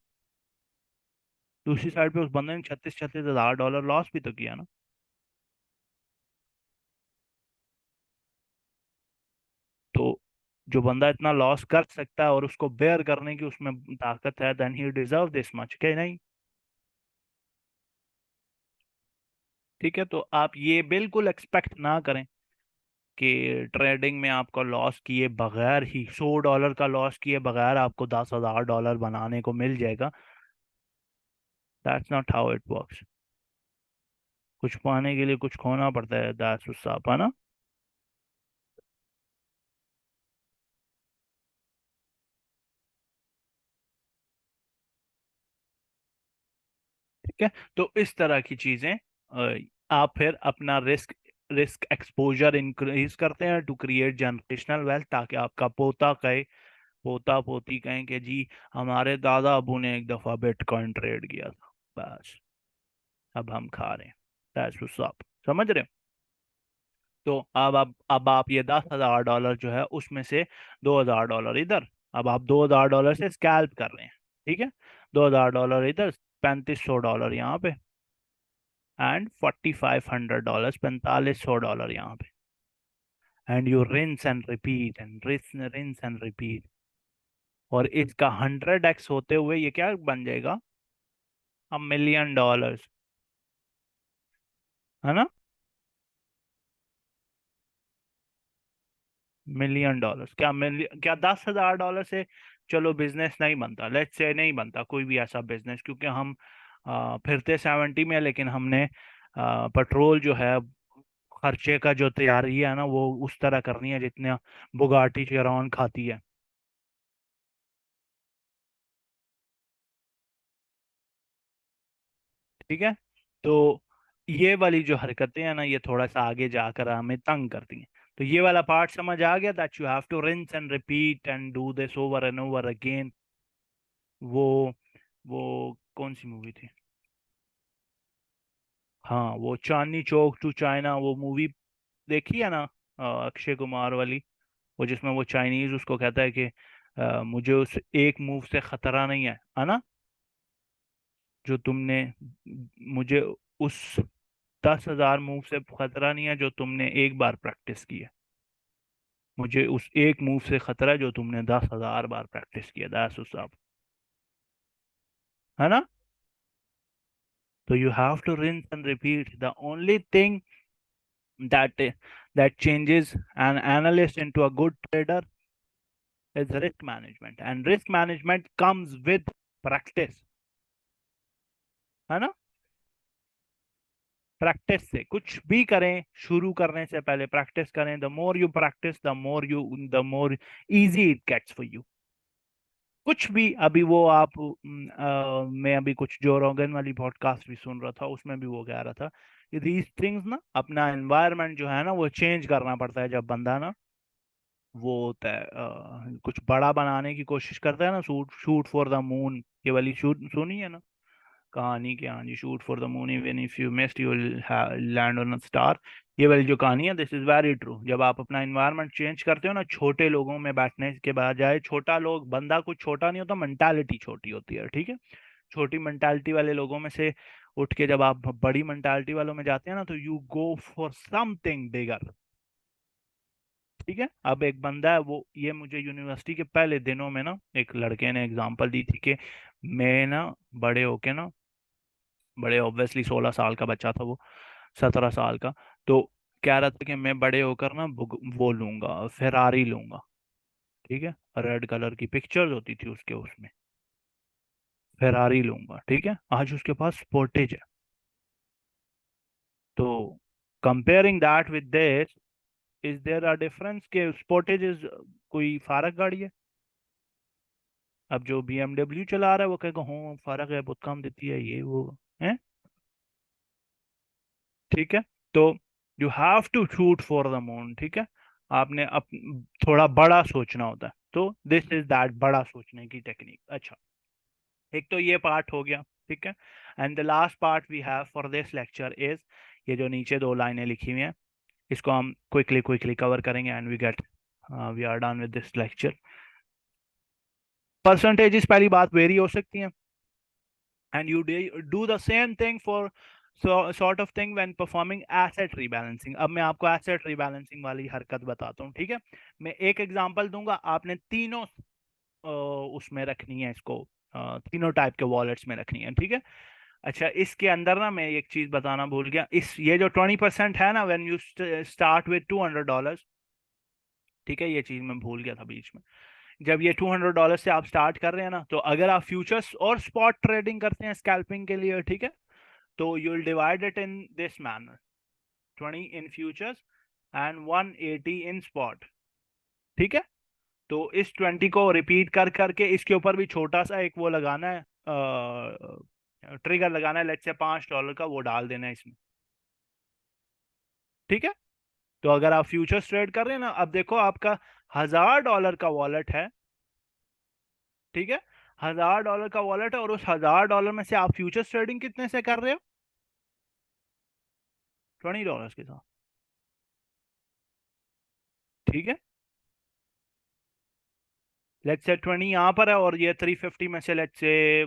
Speaker 1: दूसरी साइड पे उस बंदे ने 36,000 $36,000 लॉस भी तो किया ना। तो जो बंदा इतना लॉस कर सकता है और उसको बेयर करने की उसमें ताकत है, then he deserve this much, क्या नहीं? ठीक है, तो आप ये बिल्कुल एक्सपेक्ट ना करें कि ट्रेडिंग में आपको लॉस किए बगैर ही, $100 का लॉस किए बगैर आपको $10,000 बनाने को मिल जाएगा। That's not how it works. कुछ पाने के लिए कुछ खोना पड़ता है, दैट्स व्हाट्स अप, है ना? ठीक है, तो इस तरह की चीजें आप फिर अपना रिस्क रिस्क एक्सपोजर इंक्रीज करते हैं टू क्रिएट जनरेशनल वेल्थ, ताकि आपका पोता कहे, पोता पोती कहें कि जी हमारे दादा अबू ने एक दफा बिटकॉइन ट्रेड किया था, बस अब हम खा रहे हैं। दैट्स व्हाट्स अप, समझ रहे हो? तो अब आप ये $10,000 जो है उसमें से $2,000 इधर, अब आप $2,000 से स्कैल्प कर रहे हैं, ठीक है। $2,000 इधर, $3,500 यहाँ पे, एंड $4,500, $4,500 यहाँ पे, and you rinse and repeat and rinse and repeat. और इसका 100x होते हुए ये क्या बन जाएगा, $1 million, है ना। $1 million, क्या $10,000 से चलो बिजनेस नहीं बनता, लेट्स से नहीं बनता कोई भी ऐसा बिजनेस, क्योंकि हम फिरते 70 में, लेकिन हमने पेट्रोल जो है खर्चे का जो तैयारी है ना वो उस तरह करनी है जितना बुगाटी चिरॉन खाती है, ठीक है। तो ये वाली जो हरकतें हैं ना ये थोड़ा सा आगे जाकर हमें तंग करती हैं। तो ये वाला पार्ट समझ आ गया, that you have to rinse and repeat and do this over and over again. वो वो कौन सी मूवी थी, हाँ वो चांदनी चौक टू चाइना, वो मूवी देखी है ना, अक्षय कुमार वाली, वो जिसमें वो चाइनीज उसको कहता है कि मुझे उस एक मूव से खतरा नहीं है ना, जो तुमने मुझे उस 10,000 मूव से खतरा नहीं है जो तुमने एक बार प्रैक्टिस की है, मुझे उस एक मूव से खतरा है जो तुमने 10,000 बार प्रैक्टिस किया, दैट्स व्हाट्स अप, है ना। तो you have to rinse and repeat, the only thing that that changes an analyst into a good trader is risk management, and risk management comes with practice, है ना। प्रैक्टिस से कुछ भी करें, शुरू करने से पहले प्रैक्टिस करें, the more you practice the more easy it gets for you. कुछ भी, अभी वो आप मैं अभी कुछ जो रोगन वाली पॉडकास्ट भी सुन रहा था, उसमें भी वो कह रहा था कि दीज थिंग्स ना, अपना एनवायरनमेंट जो है ना वो चेंज करना पड़ता है, जब बंदा ना वो होता है कुछ बड़ा बनाने की कोशिश करता है ना, shoot shoot for the moon, ये वाली शूट सुनी है ना कहानी की, हाँ जी, shoot for the moon even if you missed you will land on a star. ये वाली जो कहानी है, दिस इज वेरी ट्रू। जब आप अपना इन्वायरमेंट चेंज करते हो ना, छोटे लोगों में बैठने के बजाय, छोटा लोग बंदा कुछ छोटा नहीं होता, मेंटालिटी छोटी होती है, ठीक है। छोटी मेंटालिटी वाले लोगों में से उठ के जब आप बड़ी मेंटालिटी वालों में जाते हैं ना, तो you go for something bigger, ठीक है। अब एक बंदा है, वो ये मुझे यूनिवर्सिटी के पहले दिनों में ना एक लड़के ने एग्जांपल दी थी कि मैं ना बड़े होके ना, बड़े ऑब्वियसली 16 साल का बच्चा था वो, 17 साल का, तो कह रहा था कि मैं बड़े होकर ना वो लूंगा, फेरारी लूंगा, ठीक है। रेड कलर की पिक्चर्स होती थी उसके, उसमें फेरारी लूंगा, ठीक है। आज उसके पास स्पोर्टेज है। तो comparing that with this, is there a difference के स्पोर्टेज इज कोई फारक गाड़ी है। अब जो BMW चला रहा है वो कहेगा हाँ फर्क है, बहुत कम देती है ये वो, है, ठीक है। तो you have to shoot for the moon, ठीक है। आपने थोड़ा बड़ा सोचना होता है, तो दिस इज दैट बड़ा सोचने की टेक्निक। अच्छा, एक तो ये पार्ट हो गया, ठीक है। And the last part we have for this lecture is, ये जो नीचे दो लाइनें लिखी हुई हैं, इसको हम क्विकली क्विकली कवर करेंगे and we are done with this lecture. Percentages पहली बात वेरी हो सकती हैं, and you do the same thing for sort of thing when performing asset rebalancing। अब मैं आपको asset rebalancing वाली हरकत बताता हूँ, ठीक है। मैं एक एग्जांपल दूंगा, आपने तीनों उसमें रखनी है इसको, तीनों टाइप के वॉलेट्स में रखनी है, ठीक है। अच्छा, इसके अंदर ना मैं एक चीज बताना भूल गया, इस ये जो 20% है ना, व्हेन यू स्टार्ट विद $200, ठीक है, ये चीज मैं भूल गया था बीच में। जब ये $200 से आप स्टार्ट कर रहे हैं ना, तो अगर आप फ्यूचर्स और स्पॉट ट्रेडिंग करते हैं स्कैल्पिंग के लिए, ठीक है, तो you will divide it in this manner, 20 in futures and 180 in spot, ठीक है। तो इस 20 को रिपीट कर करके इसके ऊपर भी छोटा सा एक वो लगाना है, ट्रिगर लगाना है, लेट्स से $5 का, वो डाल देना है इसमें, ठीक है। तो अगर आप फ्यूचर्स ट्रेड कर रहे हैं ना, अब देखो आपका $1,000 का वॉलेट है, ठीक है। $1,000 का वॉलेट है, और उस $1,000 में से आप फ्यूचर्स ट्रेडिंग कितने से कर रहे हो, $20 के साथ, ठीक है, लेट्स से 20 यहाँ पर है और ये 350 में से लेट्स से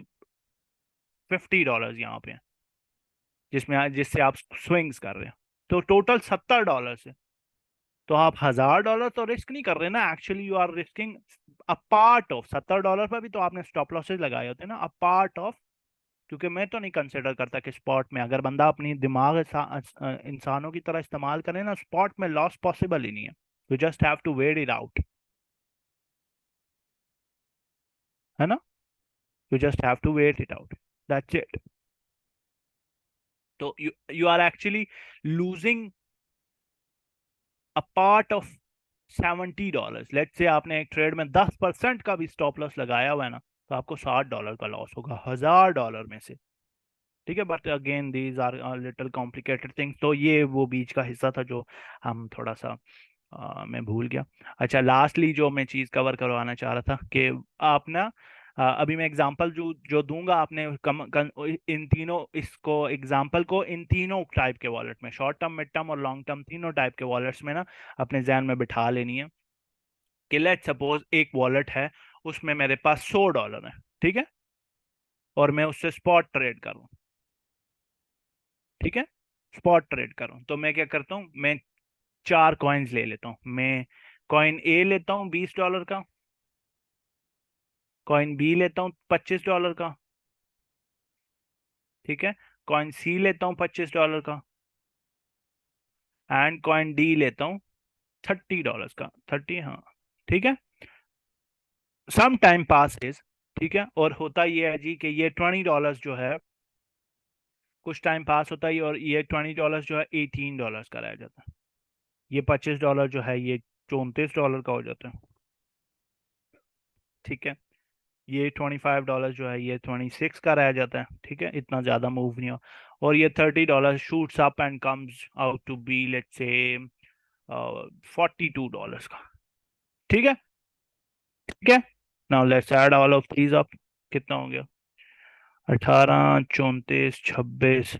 Speaker 1: $50 यहाँ पे है, जिससे आप स्विंग्स कर रहे हैं, तो टोटल $70 है। तो आप $1000 तो रिस्क नहीं कर रहे ना, actually you are risking a part of $70 पर भी तो आपने स्टॉप लॉसेस लगाए होते हैं ना, अ पार्ट ऑफ। क्योंकि मैं तो नहीं कंसिडर करता कि स्पॉट में अगर बंदा अपनी दिमाग इंसानों की तरह इस्तेमाल करे ना, स्पॉट में लॉस पॉसिबल ही नहीं है। You just have to wait it out, है ना, you just have to wait it out, that's it. तो you are actually losing a part of $70। Let's say आपने एक ट्रेड में 10% का भी स्टॉप लॉस लगाया हुआ है ना, तो आपको $60 का लॉस होगा $1000 में से। ठीक है, but again these are little complicated things, तो ये वो बीच का हिस्सा था जो हम थोड़ा सा मैं भूल गया। अच्छा, लास्टली जो मैं चीज़ कवर करवाना चाह रहा था कि आप ना अभी मैं एग्जांपल जो जो दूंगा आपने इन तीनों इसको एग्जांपल को इन तीनों टाइप के वॉलेट में, शॉर्ट टर्म, मिड टर्म और लॉन्ग टर्म, तीनों टाइप के वॉलेट्स में ना अपने जहन में बिठा लेनी है कि लेट सपोज एक वॉलेट है, उसमें मेरे पास $100 है, ठीक है, और मैं उससे स्पॉट ट्रेड करूँ, ठीक है, स्पॉट ट्रेड करूँ, तो मैं क्या करता हूँ, मैं 4 कॉइन्स ले लेता हूँ। मैं कॉइन ए लेता हूँ $20 का, कॉइन बी लेता हूँ $25 का, ठीक है, कॉइन सी लेता हूँ $25 का, एंड कॉइन डी लेता हूँ $30 का, 30, हाँ, ठीक है। सम टाइम पास इज, ठीक है, और होता ये है जी कि ये $20 जो है, कुछ टाइम पास होता है और ये $20 जो है $18 का रह जाता है, ये $25 जो है ये $34 का हो जाता है, ठीक है, ये $25 जो है ये 26 का रह जाता है, ठीक है, इतना ज़्यादा मूव नहीं हो, और ये $30 shoots up and comes out to be let's say $42 का, ठीक है, ठीक है। Now let's add all of these up, कितना हो गया, 18, 34, 26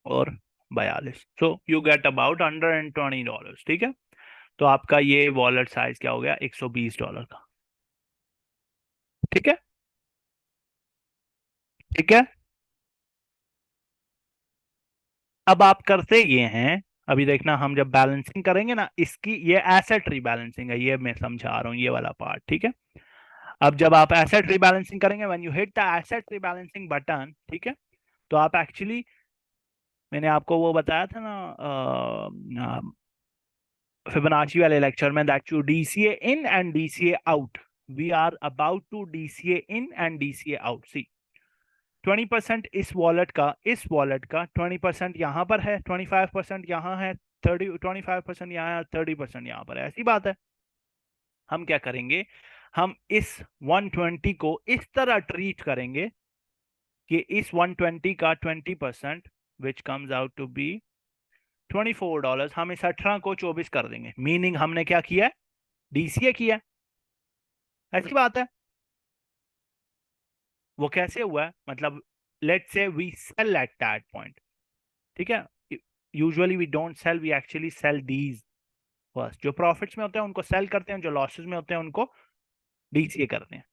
Speaker 1: और 42, सो यू गेट अबाउट $120, ठीक है। तो आपका ये वॉलेट साइज क्या हो गया, $120 का, ठीक है, ठीक है। अब आप करते ये हैं, अभी देखना हम जब बैलेंसिंग करेंगे ना इसकी, ये एसेट रीबैलेंसिंग है, ये मैं समझा रहा हूँ ये वाला पार्ट, ठीक है। अब जब आप एसेट रीबैलेंसिंग करेंगे, when you hit the asset rebalancing button, ठीक है, तो आप एक्चुअली, मैंने आपको वो बताया था ना फिबोनाची वाले लेक्चर में, that you DCA in and DCA out, we are about to DCA in and DCA out. See 20% इस वॉलेट का 20% यहाँ पर है, 25% यहाँ है, 25% यहाँ है, 30% यहाँ पर है, ऐसी बात है। हम क्या करेंगे, हम इस 120 को इस तरह ट्रीट करेंगे कि इस 120 का 20% which comes out to be $24, हम इस 18 को 24 कर देंगे, मीनिंग हमने क्या किया है, डीसीए किया है, ऐसी बात है। वो कैसे हुआ है, मतलब let's say we sell at that point, ठीक है, usually we don't sell, we actually sell these first, जो प्रॉफिट्स में होते हैं उनको सेल करते हैं, जो लॉसेस में होते हैं उनको डीसीए करते हैं,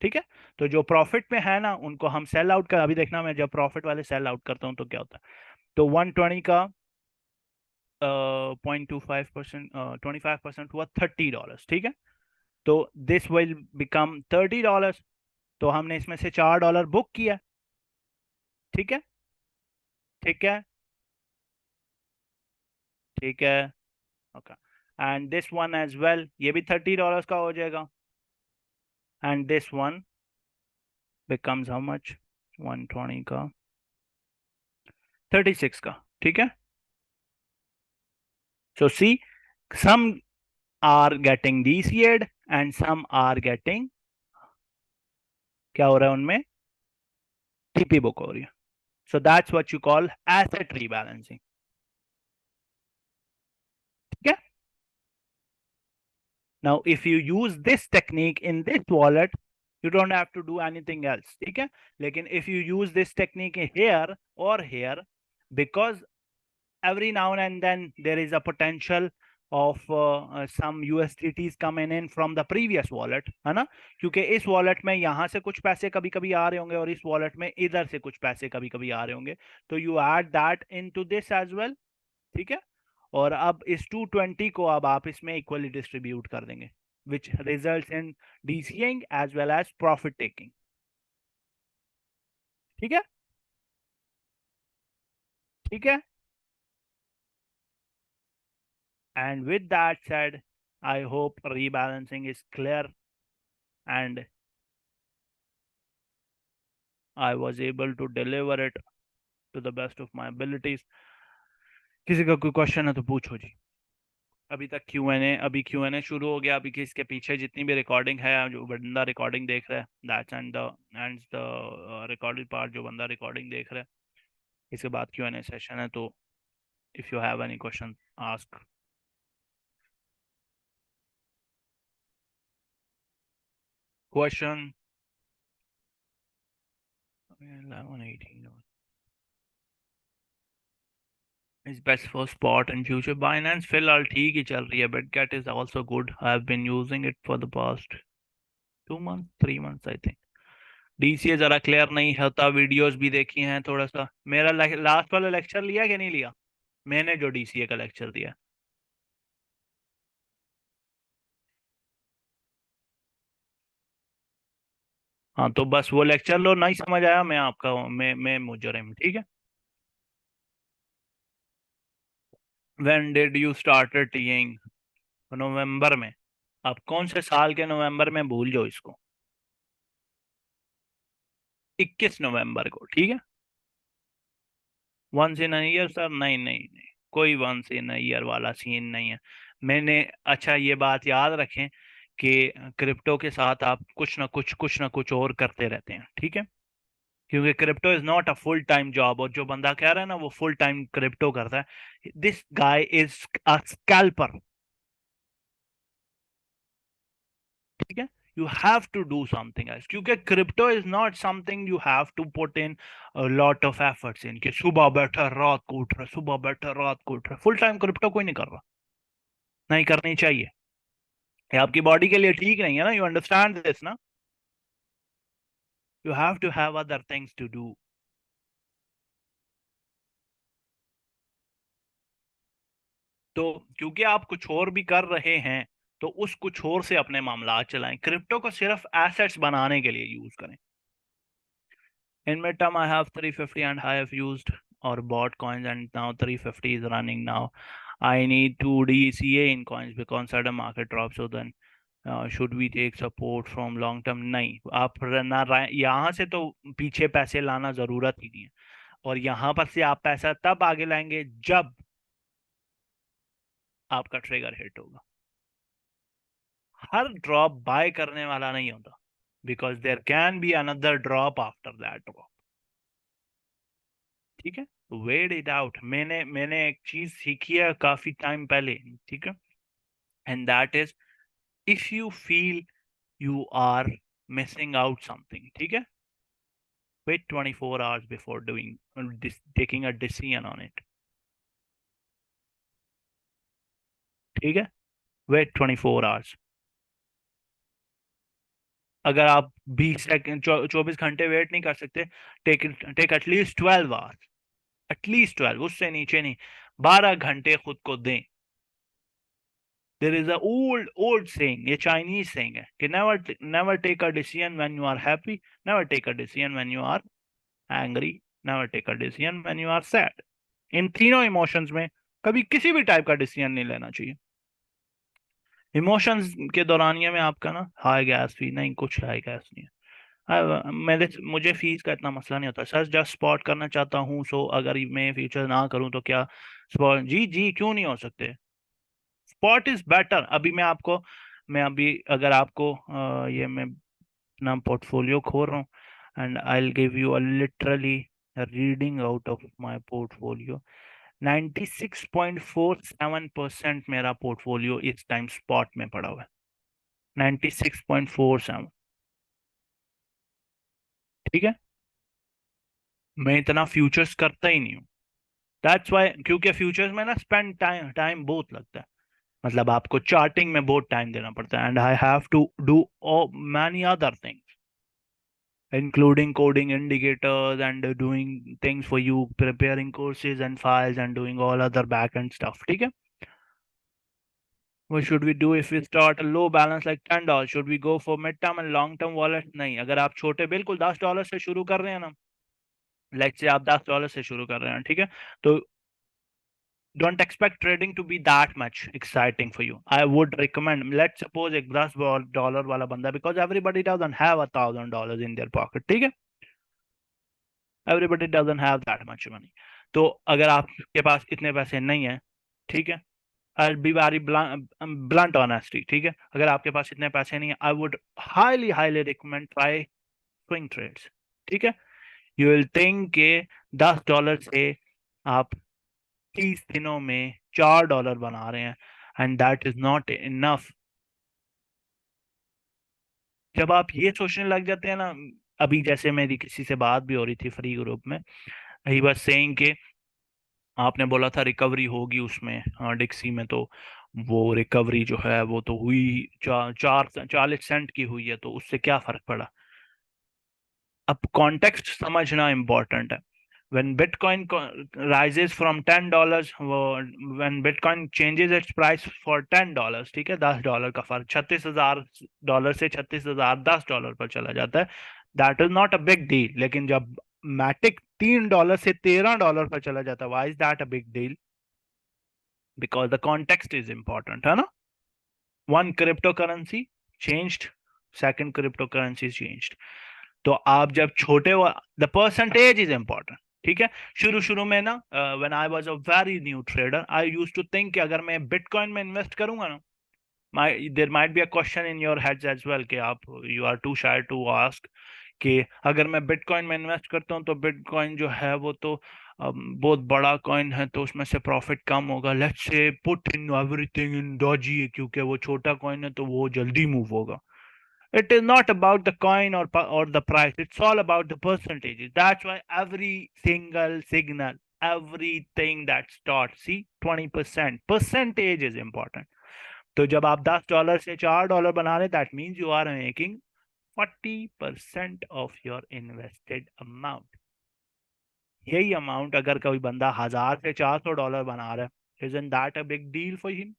Speaker 1: ठीक है। तो जो प्रॉफिट में है ना उनको हम सेल आउट कर, अभी देखना मैं जब प्रॉफिट वाले सेल आउट करता हूँ तो क्या होता है, तो 120 का 0.25%, 25% हुआ $30, ठीक है, तो दिस विल बिकम $30, तो हमने इसमें से $4 बुक किया, ठीक है, ठीक है, ठीक है, okay, and this one as well, ये भी $30 का हो जाएगा, and this one becomes how much, 120 का 36 का, ठीक है। So see, some are getting DCA'd and some are getting, क्या हो रहा है उनमें, TP बुक हो रही है, so that's what you call asset rebalancing, ठीक है। Now, if you use this technique in this wallet, you don't have to do anything else, ठीक है। लेकिन if you use this technique here or here, because every now and then there is a potential of some USDTs coming in from the previous wallet, है ना, क्योंकि इस वॉलेट में यहाँ से कुछ पैसे कभी कभी आ रहे होंगे और इस वॉलेट में इधर से कुछ पैसे कभी कभी आ रहे होंगे, तो you add that into this as well, ठीक है। और अब इस 220 को अब आप इसमें इक्वली डिस्ट्रीब्यूट कर देंगे, which result in DCAing as well as profit taking, ठीक है, ठीक है। And with that said, I hope rebalancing is clear and I was able to deliver it to the best of my abilities. किसी का कोई क्वेश्चन है तो पूछो जी। अभी तक क्यू एन ए शुरू हो गया। अभी कि इसके पीछे जितनी भी रिकॉर्डिंग है, जो बंदा रिकॉर्डिंग देख रहा है, that's and the recorded part, जो बंदा रिकॉर्डिंग देख रहा है, इसके बाद क्यू एन ए सेशन है। तो if you have any question ask. Question 11 18 is best for spot and future. Binance फिलहाल ठीक ही चल रही है. Bitget is also good. I have been using it for the past 2 months, 3 months I think. DCA जरा क्लियर नहीं होता, वीडियोस भी देखी हैं थोड़ा सा। मेरा लास्ट वाला लेक्चर लिया कि नहीं लिया मैंने, जो DCA का लेक्चर दिया? हाँ, तो बस वो लेक्चर लो, नहीं समझ आया मैं आपका मैं मुजरिम, ठीक है। When did you started टीइंग? नवंबर में। अब कौन से साल के नवंबर में, भूल जाओ इसको। 21 नवंबर को, ठीक है। Once in year sir? नहीं नहीं नहीं, कोई वंस इन ईयर वाला सीन नहीं है। मैंने, अच्छा ये बात याद रखें कि क्रिप्टो के साथ आप कुछ ना कुछ और करते रहते हैं, ठीक है, क्योंकि crypto is not a full time job. और जो बंदा कह रहा है ना वो फुल टाइम क्रिप्टो करता है, this guy is a scalper, ठीक है। You have to do something else, क्योंकि crypto is not something you have to put in lot of efforts in, कि सुबह बैठा रात को उठ रहा, सुबह बैठा रात को उठ रहा। फुल टाइम क्रिप्टो कोई नहीं कर रहा, नहीं करनी चाहिए। ये आपकी बॉडी के लिए ठीक नहीं है ना, यू अंडरस्टैंड दिस ना। You have to have other things to do. तो क्योंकि आप कुछ और भी कर रहे हैं, तो उस कुछ और से अपने मामला चलाएं, क्रिप्टो को सिर्फ एसेट्स बनाने के लिए यूज करें। In midterm, I have 350 and I have used or bought coins and now 350 is running now. I need to DCA in coins because sudden market drop. So then should we take support from long term? नहीं, आप ना यहाँ से तो पीछे पैसे लाना जरूरत ही नहीं है। और यहाँ पर से आप पैसा तब आगे लाएंगे जब आपका ट्रिगर हिट होगा। हर ड्रॉप बाय करने वाला नहीं होता, because there can be another drop after that drop, ठीक है। Wait it out. मैंने एक चीज सीखी है काफी टाइम पहले, ठीक है, and that is, if you feel you are missing out something, ठीक है, wait 24 hours before doing this, taking a decision on it, ठीक है। wait 24 hours। अगर आप 20 सेकंड 24 घंटे वेट नहीं कर सकते, टेक एटलीस्ट 12 आवर्स, एटलीस्ट 12, उससे नीचे नहीं। 12 घंटे खुद को दें। There is a old saying, ये चाइनीज सेइंग है कि never take a decision when you are happy, never take a decision when you are angry, never take a decision when you are sad. इन तीनों इमोशंस में कभी किसी भी टाइप का डिसीजन नहीं लेना चाहिए। इमोशंस के दौरानिया में आपका ना हाई गैस फी नहीं, कुछ हाई गैस नहीं है। मुझे फीस का इतना मसला नहीं होता सर, जस्ट स्पॉट करना चाहता हूँ। सो अगर मैं फ्यूचर ना करूँ तो क्या स्पॉट? जी जी, क्यों नहीं हो सकते? Spot is better. अभी मैं अभी अगर आपको ये मैं अपना पोर्टफोलियो खोल रहा हूँ, and I will give you a literally reading out of my portfolio. 96.47% मेरा पोर्टफोलियो इस टाइम स्पॉट में पड़ा हुआ है। 96.47, ठीक है। मैं इतना फ्यूचर्स करता ही नहीं हूँ। दैट्स वाई, क्योंकि फ्यूचर्स में ना स्पेंड टाइम टाइम बहुत लगता है। मतलब आपको चार्टिंग में बहुत टाइम देना पड़ता है, and I have to do many other things including coding indicators and doing things for you, preparing courses and files and doing all other backend stuff. ठीक है? What should we do if we start a low balance like $10? Should we go for mid term and long term wallet? नहीं, अगर आप छोटे बिल्कुल $10 से शुरू कर रहे हैं ना, लेट्स से आप $10 से शुरू कर रहे हैं, ठीक है, तो don't expect trading to be that much exciting for you. I would recommend, let's suppose एक $10 वाला बंदा, because everybody doesn't have $1,000 in their pocket, ठीक है, everybody doesn't have that much money. तो अगर आपके पास इतने पैसे नहीं है, ठीक है, I'll be very blunt honesty, ठीक है, अगर आपके पास इतने पैसे नहीं है, I would highly recommend try swing trades, ठीक है. You will think के $10 से आप 30 दिनों में $4 बना रहे हैं, and that is not enough. जब आप ये सोचने लग जाते हैं ना, अभी जैसे मेरी किसी से बात भी हो रही थी फ्री ग्रुप में, ही वाज सेइंग कि आपने बोला था रिकवरी होगी उसमें, डिक्सी में, तो वो रिकवरी जो है वो तो हुई 40 सेंट की हुई है, तो उससे क्या फर्क पड़ा. अब कॉन्टेक्स्ट समझना इंपॉर्टेंट है. when bitcoin rises from $10, when bitcoin changes its price for $10, ठीक है, $10 का फर्क, $36,000 से 36,000 $10 पर चला जाता है, that is not a big deal. लेकिन जब मैटिक $3 से $13 पर चला जाता है, why is that a big deal? Because the context is important, है ना. One crypto currency changed, second crypto currency changed. तो आप जब छोटे हो, द परसेंटेज इज इंपॉर्टेंट, ठीक है. शुरू शुरू में ना, when I was a very new trader, I used to think कि अगर मैं बिटकॉइन में इन्वेस्ट करूंगा ना, there might be a question in your heads as well कि आप, you are too shy to ask कि अगर मैं बिटकॉइन में इन्वेस्ट करता हूँ तो बिटकॉइन जो है वो तो बहुत बड़ा कॉइन है, तो उसमें से प्रॉफिट कम होगा. Let's say put in everything in Doge, क्योंकि वो छोटा कॉइन है तो वो जल्दी मूव होगा. It is not about the coin or the price. It's all about the percentages. That's why every single signal, everything that starts, see, 20% percentage is important. तो जब आप $10 से $4 बना रहे, that means you are making 40% of your invested amount. यही अमाउंट अगर कोई बंदा 1,000 से $400 बना रहा है, isn't that a big deal for him?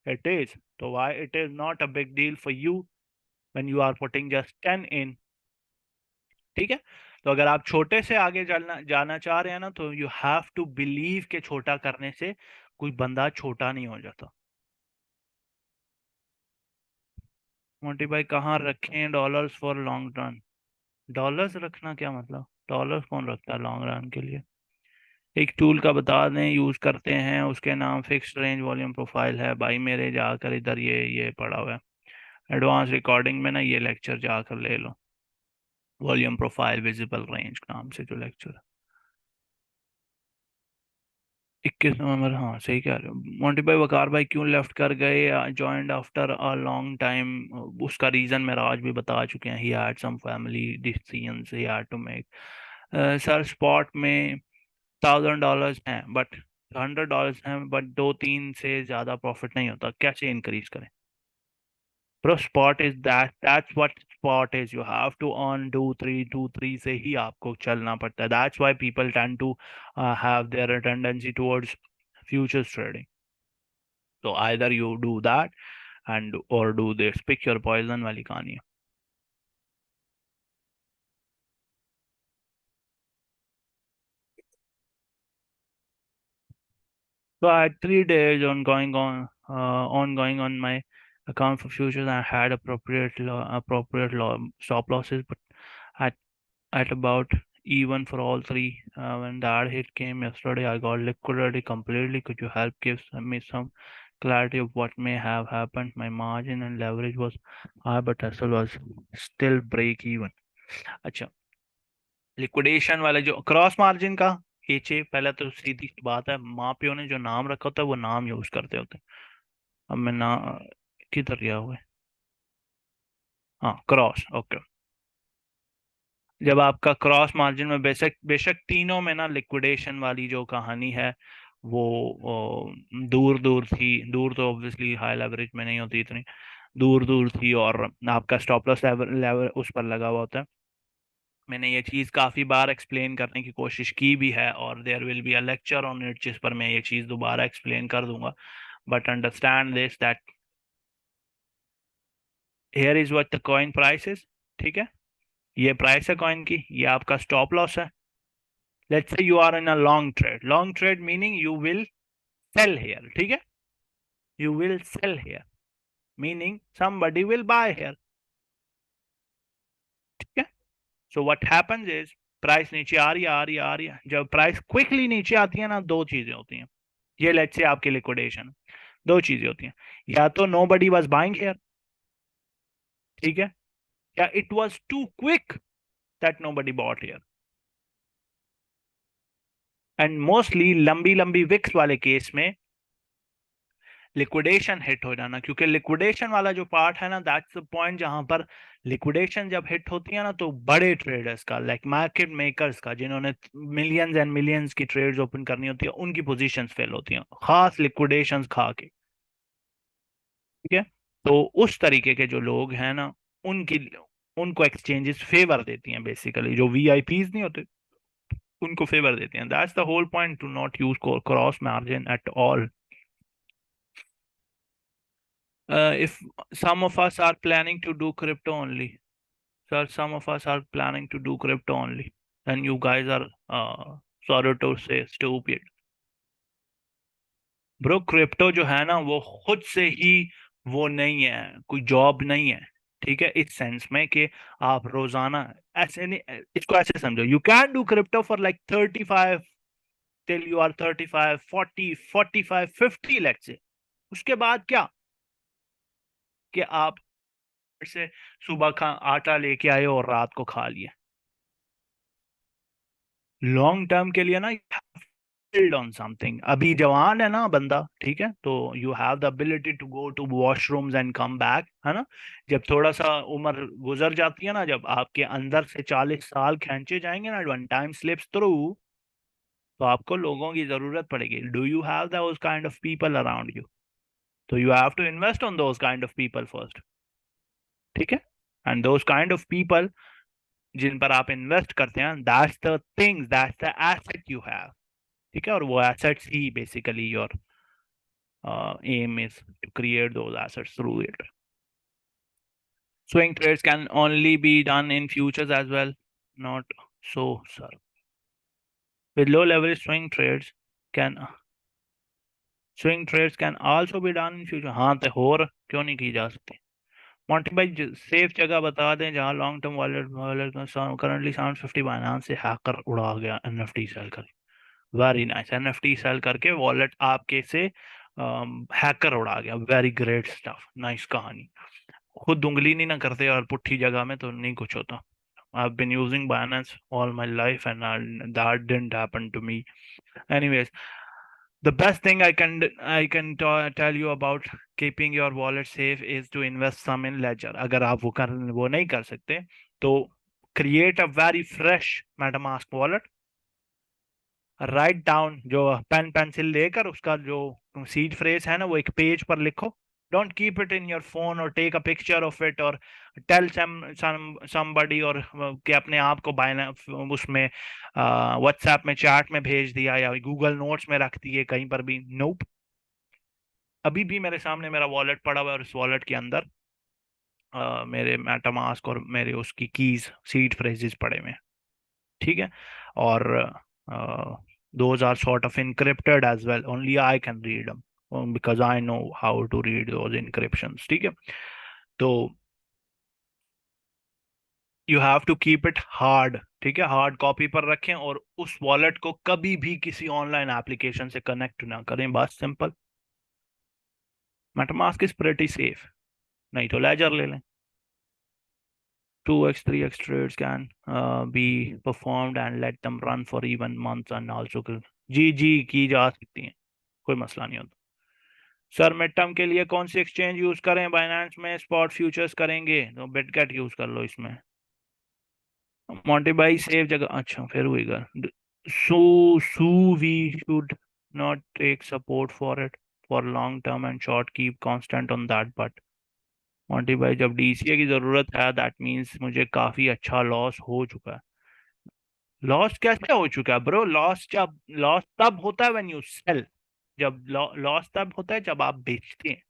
Speaker 1: It is. So why it is not a big deal for you when you are putting just 10 in? ठीक है. तो अगर आप छोटे से आगे जाना चाह रहे हैं ना, तो यू हैव टू बिलीव के छोटा करने से कोई बंदा छोटा नहीं हो जाता. मोटी भाई कहाँ रखें dollars for long run? Dollars रखना क्या मतलब? डॉलर्स कौन रखता है लॉन्ग रन के लिए? एक टूल का बता दें, यूज करते हैं, उसके नाम फिक्स्ड रेंज वॉल्यूम प्रोफाइल है. भाई मेरे जाकर इधर ये पड़ा हुआ है एडवांस रिकॉर्डिंग में ना, ये लेक्चर जाकर ले लो, वॉल्यूम प्रोफाइल विजिबल रेंज नाम से जो लेक्चर. 21 नवंबर, हाँ सही कह रहे हो. मोंटी भाई वकार भाई क्यों लेफ्ट कर गए, joined after a long time? उसका रीजन मेरा आज भी बता चुके हैं. He had some family decisions he had to make. Sir spot में $1,000 हैं, बट $100 हैं, बट 2-3 से ज्यादा प्रॉफिट नहीं होता, कैसे इंक्रीज करें? Bro, spot is that's what spot is. You have to earn 2-3 से ही आपको चलना पड़ता है. That's why people tend to have their tendency towards futures trading. So either you do that and or do this. Pick your poison वाली कहानी है. So I had 3 days ongoing on my account for futures. I had appropriate stop losses, but at about even for all three. When the hard hit came yesterday, I got liquidated completely. Could you help give me some clarity of what may have happened? My margin and leverage was high, but hustle was still break even. अच्छा, लिक्विडेशन वाले जो क्रॉस मार्जिन का एच ए, पहले तो सीधी सी बात है, माँ प्यो ने जो नाम रखा होता है वो नाम यूज करते होते हैं. अब मैं ना किधर गया हुआ है, हाँ क्रॉस, ओके. जब आपका क्रॉस मार्जिन में बेशक बेशक तीनों में ना लिक्विडेशन वाली जो कहानी है वो दूर दूर थी, दूर तो ऑब्वियसली हाई लेवरेज में नहीं होती इतनी, दूर दूर थी, और आपका स्टॉप लॉस लेवल लेवल उस पर लगा हुआ होता है। मैंने ये चीज़ काफ़ी बार एक्सप्लेन करने की कोशिश की भी है, और there will be a lecture on it जिस पर मैं ये चीज़ दोबारा एक्सप्लेन कर दूंगा। But understand this that here is what the coin price is. ठीक है, ये प्राइस है कॉइन की, ये आपका स्टॉप लॉस है। Let's say you are in a long trade meaning you will sell here. ठीक है, you will sell here, meaning somebody will buy here. ठीक है, so what happens is price नीचे आ रही है, आ रही है, आ रही है। जब प्राइस क्विकली नीचे आती है ना, दो चीजें होती हैं। ये लेट्स से आपकी लिक्विडेशन, दो चीजें होती हैं। या तो nobody was buying here, ठीक है, या it was too quick that nobody bought here. And mostly लंबी लंबी विक्स वाले केस में लिक्विडेशन हिट हो जाना, क्योंकि लिक्विडेशन वाला जो पार्ट है ना, दैट्स द पॉइंट जहां पर लिक्विडेशन जब हिट होती है ना, तो बड़े ट्रेडर्स का, लाइक मार्केट मेकर्स का, जिन्होंने मिलियंस एंड मिलियंस की ट्रेड्स ओपन करनी होती है, उनकी पोजीशंस फेल होती हैं, खास लिक्विडेशंस खा के। ठीक है, तो उस तरीके के जो लोग हैं ना, उनकी उनको एक्सचेंजेस फेवर देती हैं, बेसिकली जो वीआईपीज नहीं होते उनको फेवर देते हैं। That's the whole point, to not use cross margin at all. If some of us are planning to do crypto only, sir, some of us are planning to do crypto only, and you guys are, sorry to say, stupid. Bro, crypto जो है ना, वो खुद से ही वो नहीं है, कोई जॉब नहीं है। ठीक है, इस सेंस में कि आप रोजाना, ऐसे नहीं, इसको ऐसे समझो, you can do crypto for like 35, till you are 35, 40, 45, 50 let's say. उसके बाद क्या, कि आप से सुबह का आटा लेके आए और रात को खा लिया। लॉन्ग टर्म के लिए ना, build on something। अभी जवान है ना बंदा, ठीक है, तो you have the ability to go to washrooms and come back, है ना। जब थोड़ा सा उम्र गुजर जाती है ना, जब आपके अंदर से 40 साल खींचे जाएंगे ना, वन टाइम स्लिप्स थ्रू, तो आपको लोगों की जरूरत पड़ेगी। Do you have those kind of people around you? तो you have to invest on those kind of people first. ठीक है, and those kind of people जिन पर आप इन्वेस्ट करते हैं, that's the things, that's the asset you have. ठीक है, और वो एसेट्स ही basically your aim is to create those assets through it. Swing trades can only be done in futures as well. Not so, sir. With low leverage can swing trades can also be done in future. हाँ, तो और क्यों नहीं की जा सकती? मोंटी भाई, सेफ जगह बता दें जहाँ long term wallet wallet currently 750 Binance से हैकर उड़ा गया एनएफटी सेल कर। वेरी नाइस, एनएफटी सेल करके वॉलेट आपके से हैकर उड़ा गया। वेरी ग्रेट स्टफ, नाइस कहानी। खुद उंगली नहीं ना करते और पुट्ठी जगह में तो नहीं कुछ होता। I've been using Binance all my life and that didn't happen to me. Anyways, the best thing I can tell you about keeping your wallet safe is to invest some in Ledger. अगर आप वो नहीं कर सकते, तो create a very fresh MetaMask wallet, write down, जो पेन पेंसिल लेकर उसका जो सीड फ्रेज है ना, वो एक पेज पर लिखो। Don't keep it in your phone और take a picture of it और टेल समबडी, और कि अपने आप को उसमें व्हाट्सएप में चैट में भेज दिया या गूगल नोट्स में रख दिए कहीं पर भी। नोप, अभी भी मेरे सामने मेरा वॉलेट पड़ा हुआ है, और इस वॉलेट के अंदर मेरे मेटामास्क और मेरे उसकी कीज, सीड फ्रेजेस पड़े हुए हैं। ठीक है, और those are sort of encrypted as well, only I can read them, because I know how to read those encryptions। ठीक है, तो you have to keep it hard। ठीक है, हार्ड कॉपी पर रखें, और उस वॉलेट को कभी भी किसी ऑनलाइन एप्लीकेशन से कनेक्ट ना करें, बस simple. MetaMask is pretty safe, नहीं तो लेजर ले लें। 2x 3x trades can be performed and let them run for even months and also जी जी की जा सकती हैं, कोई मसला नहीं होता। सर, मिड टर्म के लिए कौन सी एक्सचेंज यूज करें? बाइनेंस में स्पॉट फ्यूचर्स करेंगे तो बिटगेट यूज कर लो इसमें। मोंटी भाई सेफ जगह, अच्छा फिर हुई गल। So so we should not take support for it for long term and short keep constant on that but Monty भाई जब डीसीए की जरूरत है दैट मीन्स मुझे काफी अच्छा लॉस हो चुका है। लॉस कैसे हो चुका है ब्रो? लॉस तब होता है व्हेन यू सेल। जब लॉस तब होता है जब आप बेचते हैं।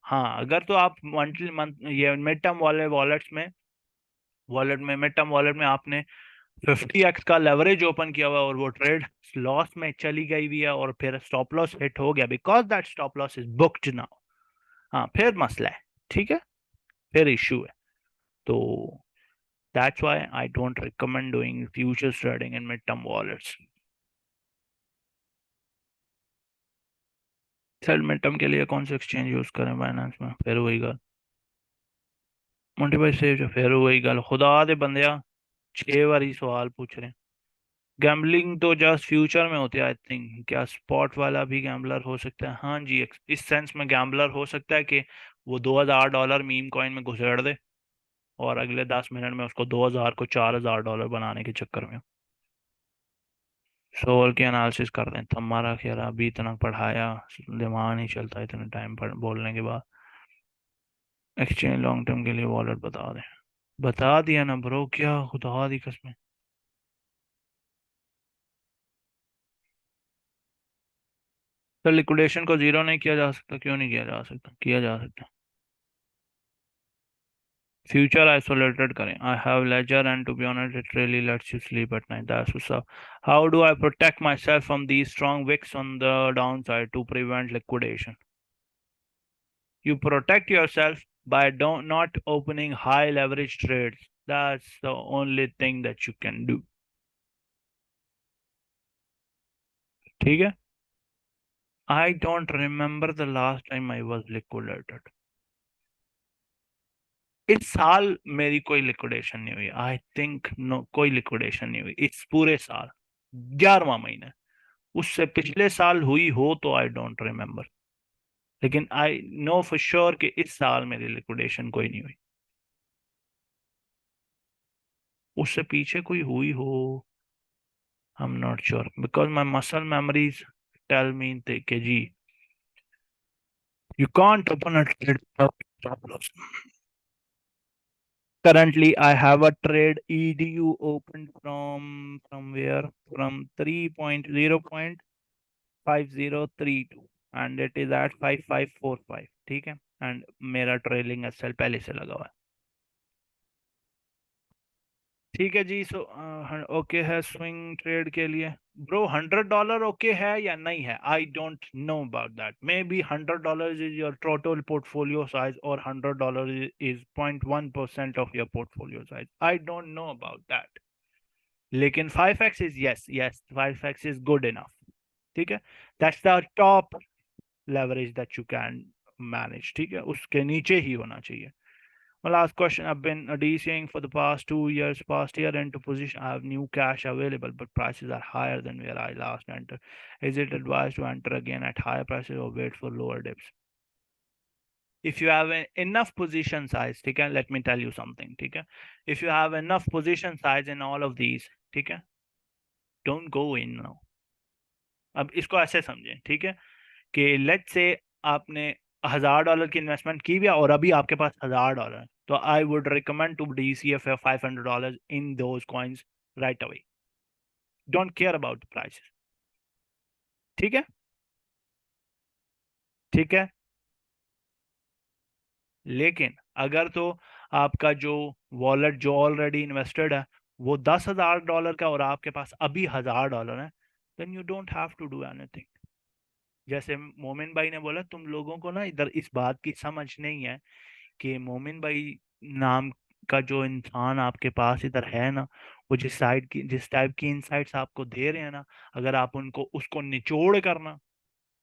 Speaker 1: हाँ, अगर तो आप मंथली मंथ ये मिड टर्म वाले मिड टर्म वॉलेट में आपने 50x का लेवरेज ओपन किया हुआ है और वो ट्रेड लॉस में चली गई हुई है और फिर स्टॉप लॉस हिट हो गया because that stop loss is booked now. हाँ, फिर मसला है। ठीक है, फिर इश्यू है। तो that's why I don't recommend doing futures trading in mid term wallets. Sir mid term के लिए कौन सा एक्सचेंज यूज करें बाइनेंस में? फिर वही गल मोंटी भाई सेव जो फिर वही गल खुदा दे बंदिया 6 बारी सवाल पूछ रहे हैं। गैम्बलिंग तो जस्ट फ्यूचर में होती है आई थिंक। क्या स्पॉट वाला भी गैम्बलर हो सकता है? हाँ जी, इस सेंस में गैम्बलर हो सकता है कि वो $2000 मीम कॉइन में घुसेड़ दे और अगले 10 मिनट में उसको 2000 को $4000 बनाने के चक्कर में सोल की एनालिसिस कर रहे हैं। तो हमारा खेल अभी इतना पढ़ाया, दिमाग नहीं चलता इतने टाइम पर बोलने के बाद। एक्सचेंज लॉन्ग टर्म के लिए वॉलेट बता दें। बता दिया ना ब्रो, क्या खुदा दी कसम। तो लिक्विडेशन को जीरो नहीं किया जा सकता? क्यों नहीं किया जा सकता? किया जा सकता। Future isolated करें। I have ledger and to be honest it really lets you sleep at night. That's what's up. How do I protect myself from these strong wicks on the downside to prevent liquidation? You protect yourself by don't not opening high leverage trades. That's the only thing that you can do. ठीक है? I don't remember the last time I was liquidated. इस साल मेरी कोई लिक्विडेशन नहीं हुई। आई थिंक नो, कोई लिक्विडेशन नहीं हुई इस पूरे साल। 11वां महीना। उससे पिछले साल हुई हो तो आई डोंट रिमेम्बर, लेकिन आई नो फॉर श्योर कि इस साल मेरी लिक्विडेशन कोई नहीं हुई। उससे पीछे कोई हुई हो, I am not sure because my muscle memories tell me कि जी you can't open a trade stop loss. Currently I have a trade edu opened from where, from 3.0.5032 and it is at 5545। ठीक है, एंड मेरा ट्रेलिंग एसएल पहले से लगा हुआ है। ठीक है जी। सो ओके है स्विंग ट्रेड के लिए। ब्रो $100 ओके है या नहीं है? I don't know about that. May be $100 is your total portfolio size और $100 is 0.1% of your portfolio size. I don't know about that. लेकिन 5x is yes yes 5x is good enough. ठीक है, that's the top leverage that you can manage. ठीक है, उसके नीचे ही होना चाहिए। My last question, I've been DCing for the past 2 years, past year into position. I have new cash available, but prices are higher than where I last entered. Is it advised to enter again at higher prices or wait for lower dips? If you have enough position size, ठीक है, let me tell you something, ठीक है, if you have enough position size in all of these, ठीक है, don't go in now। अब इसको ऐसे समझें, ठीक है, कि लेट्स से आपने $1000 की इन्वेस्टमेंट की भी है और अभी आपके पास $1000 है, तो I would recommend to DCF $500 in those coins right away. Don't care about the prices. ठीक है, ठीक है। लेकिन अगर तो आपका जो वॉलेट जो ऑलरेडी इन्वेस्टेड है वो $10,000 का और आपके पास अभी $1000 है, then you don't have to do anything. जैसे मोमिन भाई ने बोला, तुम लोगों को ना इधर इस बात की समझ नहीं है कि मोमिन भाई नाम का जो इंसान आपके पास इधर है ना, वो जिस टाइप की इनसाइट्स आपको दे रहे हैं ना, अगर आप उनको उसको निचोड़ करना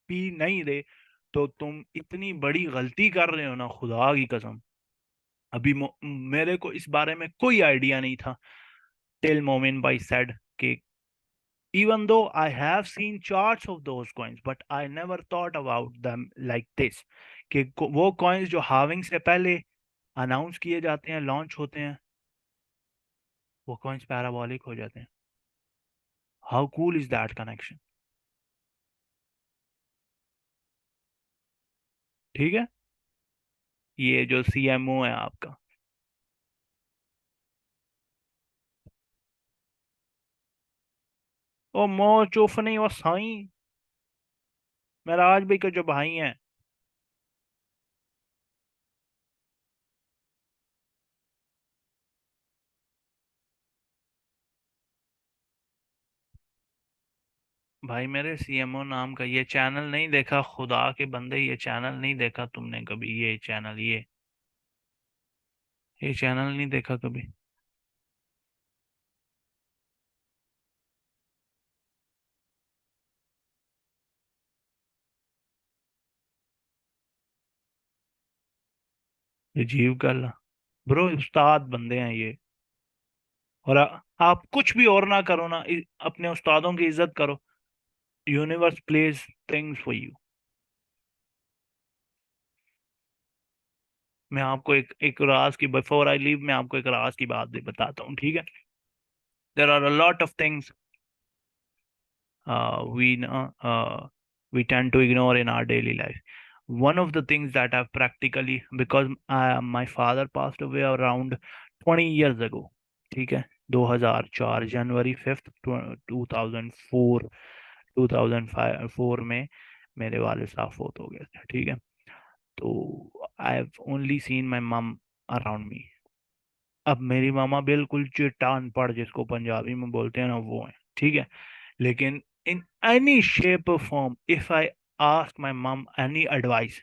Speaker 1: पी नहीं दे तो तुम इतनी बड़ी गलती कर रहे हो ना, खुदा की कसम। अभी मेरे को इस बारे में कोई आइडिया नहीं था टिल मोमिन भाई सेड कि even though I have seen charts of those coins but I never thought about them like this कि वो कॉइन्स जो हाविंग से पहले अनाउंस किए जाते हैं, लॉन्च होते हैं, वो कॉइन्स पैराबोलिक हो जाते हैं। How cool is that connection? ठीक है, ये जो सीएमओ है आपका। ओ मो चुफ नहीं, वो साईं महराज भाई के जो भाई हैं। भाई मेरे सीएमओ नाम का ये चैनल नहीं देखा, खुदा के बंदे, ये चैनल नहीं देखा तुमने कभी? ये चैनल, ये चैनल नहीं देखा कभी? अजीब गल। ब्रो उस्ताद बंदे हैं ये। और आप कुछ भी और ना करो ना, अपने उस्तादों की इज्जत करो। Universe plays things for you. मैं आपको एक राज की, बिफोर आई लीव मैं आपको एक राज की बात भी बताता हूँ, ठीक है? There are a lot of things we tend to ignore in our daily life. One of the things that I've practically, because my father passed away around 20 years ago, ठीक है, 2004 जनवरी 5 2004, 2004 में मेरे वाले साहब फोत हो गए थे, ठीक है? तो I have only seen my मम अराउंड मी। अब मेरी मामा बिल्कुल चिटान पड़, जिसको पंजाबी में बोलते हैं ना, वो है, ठीक है? लेकिन इन एनी शेप और form if I ask my मम एनी एडवाइस,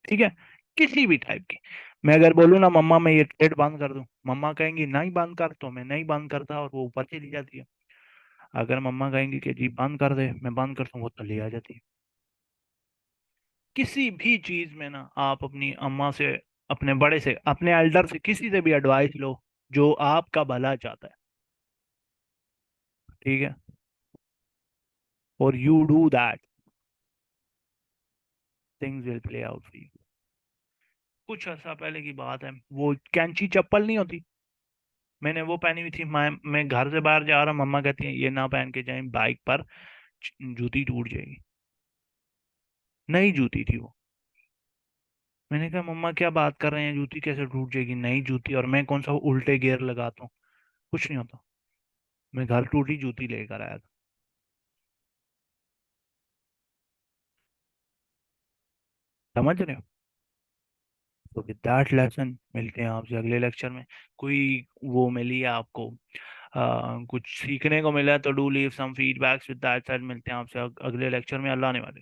Speaker 1: ठीक है, किसी भी टाइप की, मैं अगर बोलूँ ना मम्मा मैं ये ट्रेड बंद कर दूं, मम्मा कहेंगी नहीं बंद कर, तो मैं नहीं बंद करता और वो ऊपर चली जाती है। अगर मम्मा कहेंगी कि जी बंद कर दे, मैं बंद करता हूँ, वो थल्ले आ जाती है। किसी भी चीज में ना आप अपनी अम्मा से, अपने बड़े से, अपने एल्डर से, किसी से भी एडवाइस लो जो आपका भला चाहता है, ठीक है? और you do that, things will play out for you. कुछ अर्सा पहले की बात है, वो कैंची चप्पल नहीं होती, मैंने वो पहनी हुई थी। मैं घर से बाहर जा रहा, मम्मा कहती है ये ना पहन के जाए बाइक पर, जूती टूट जाएगी। नई जूती थी वो। मैंने कहा मम्मा क्या बात कर रहे हैं, जूती कैसे टूट जाएगी, नई जूती, और मैं कौन सा उल्टे गियर लगाता हूँ, कुछ नहीं होता। मैं घर टूटी जूती लेकर आया था। समझ रहे हो? तो विद दैट लेसन मिलते हैं आपसे अगले लेक्चर में। कोई वो मिली है आपको, कुछ सीखने को मिला है तो do leave some feedbacks. With that said मिलते हैं आपसे अगले लेक्चर में। अल्लाह ने वाले।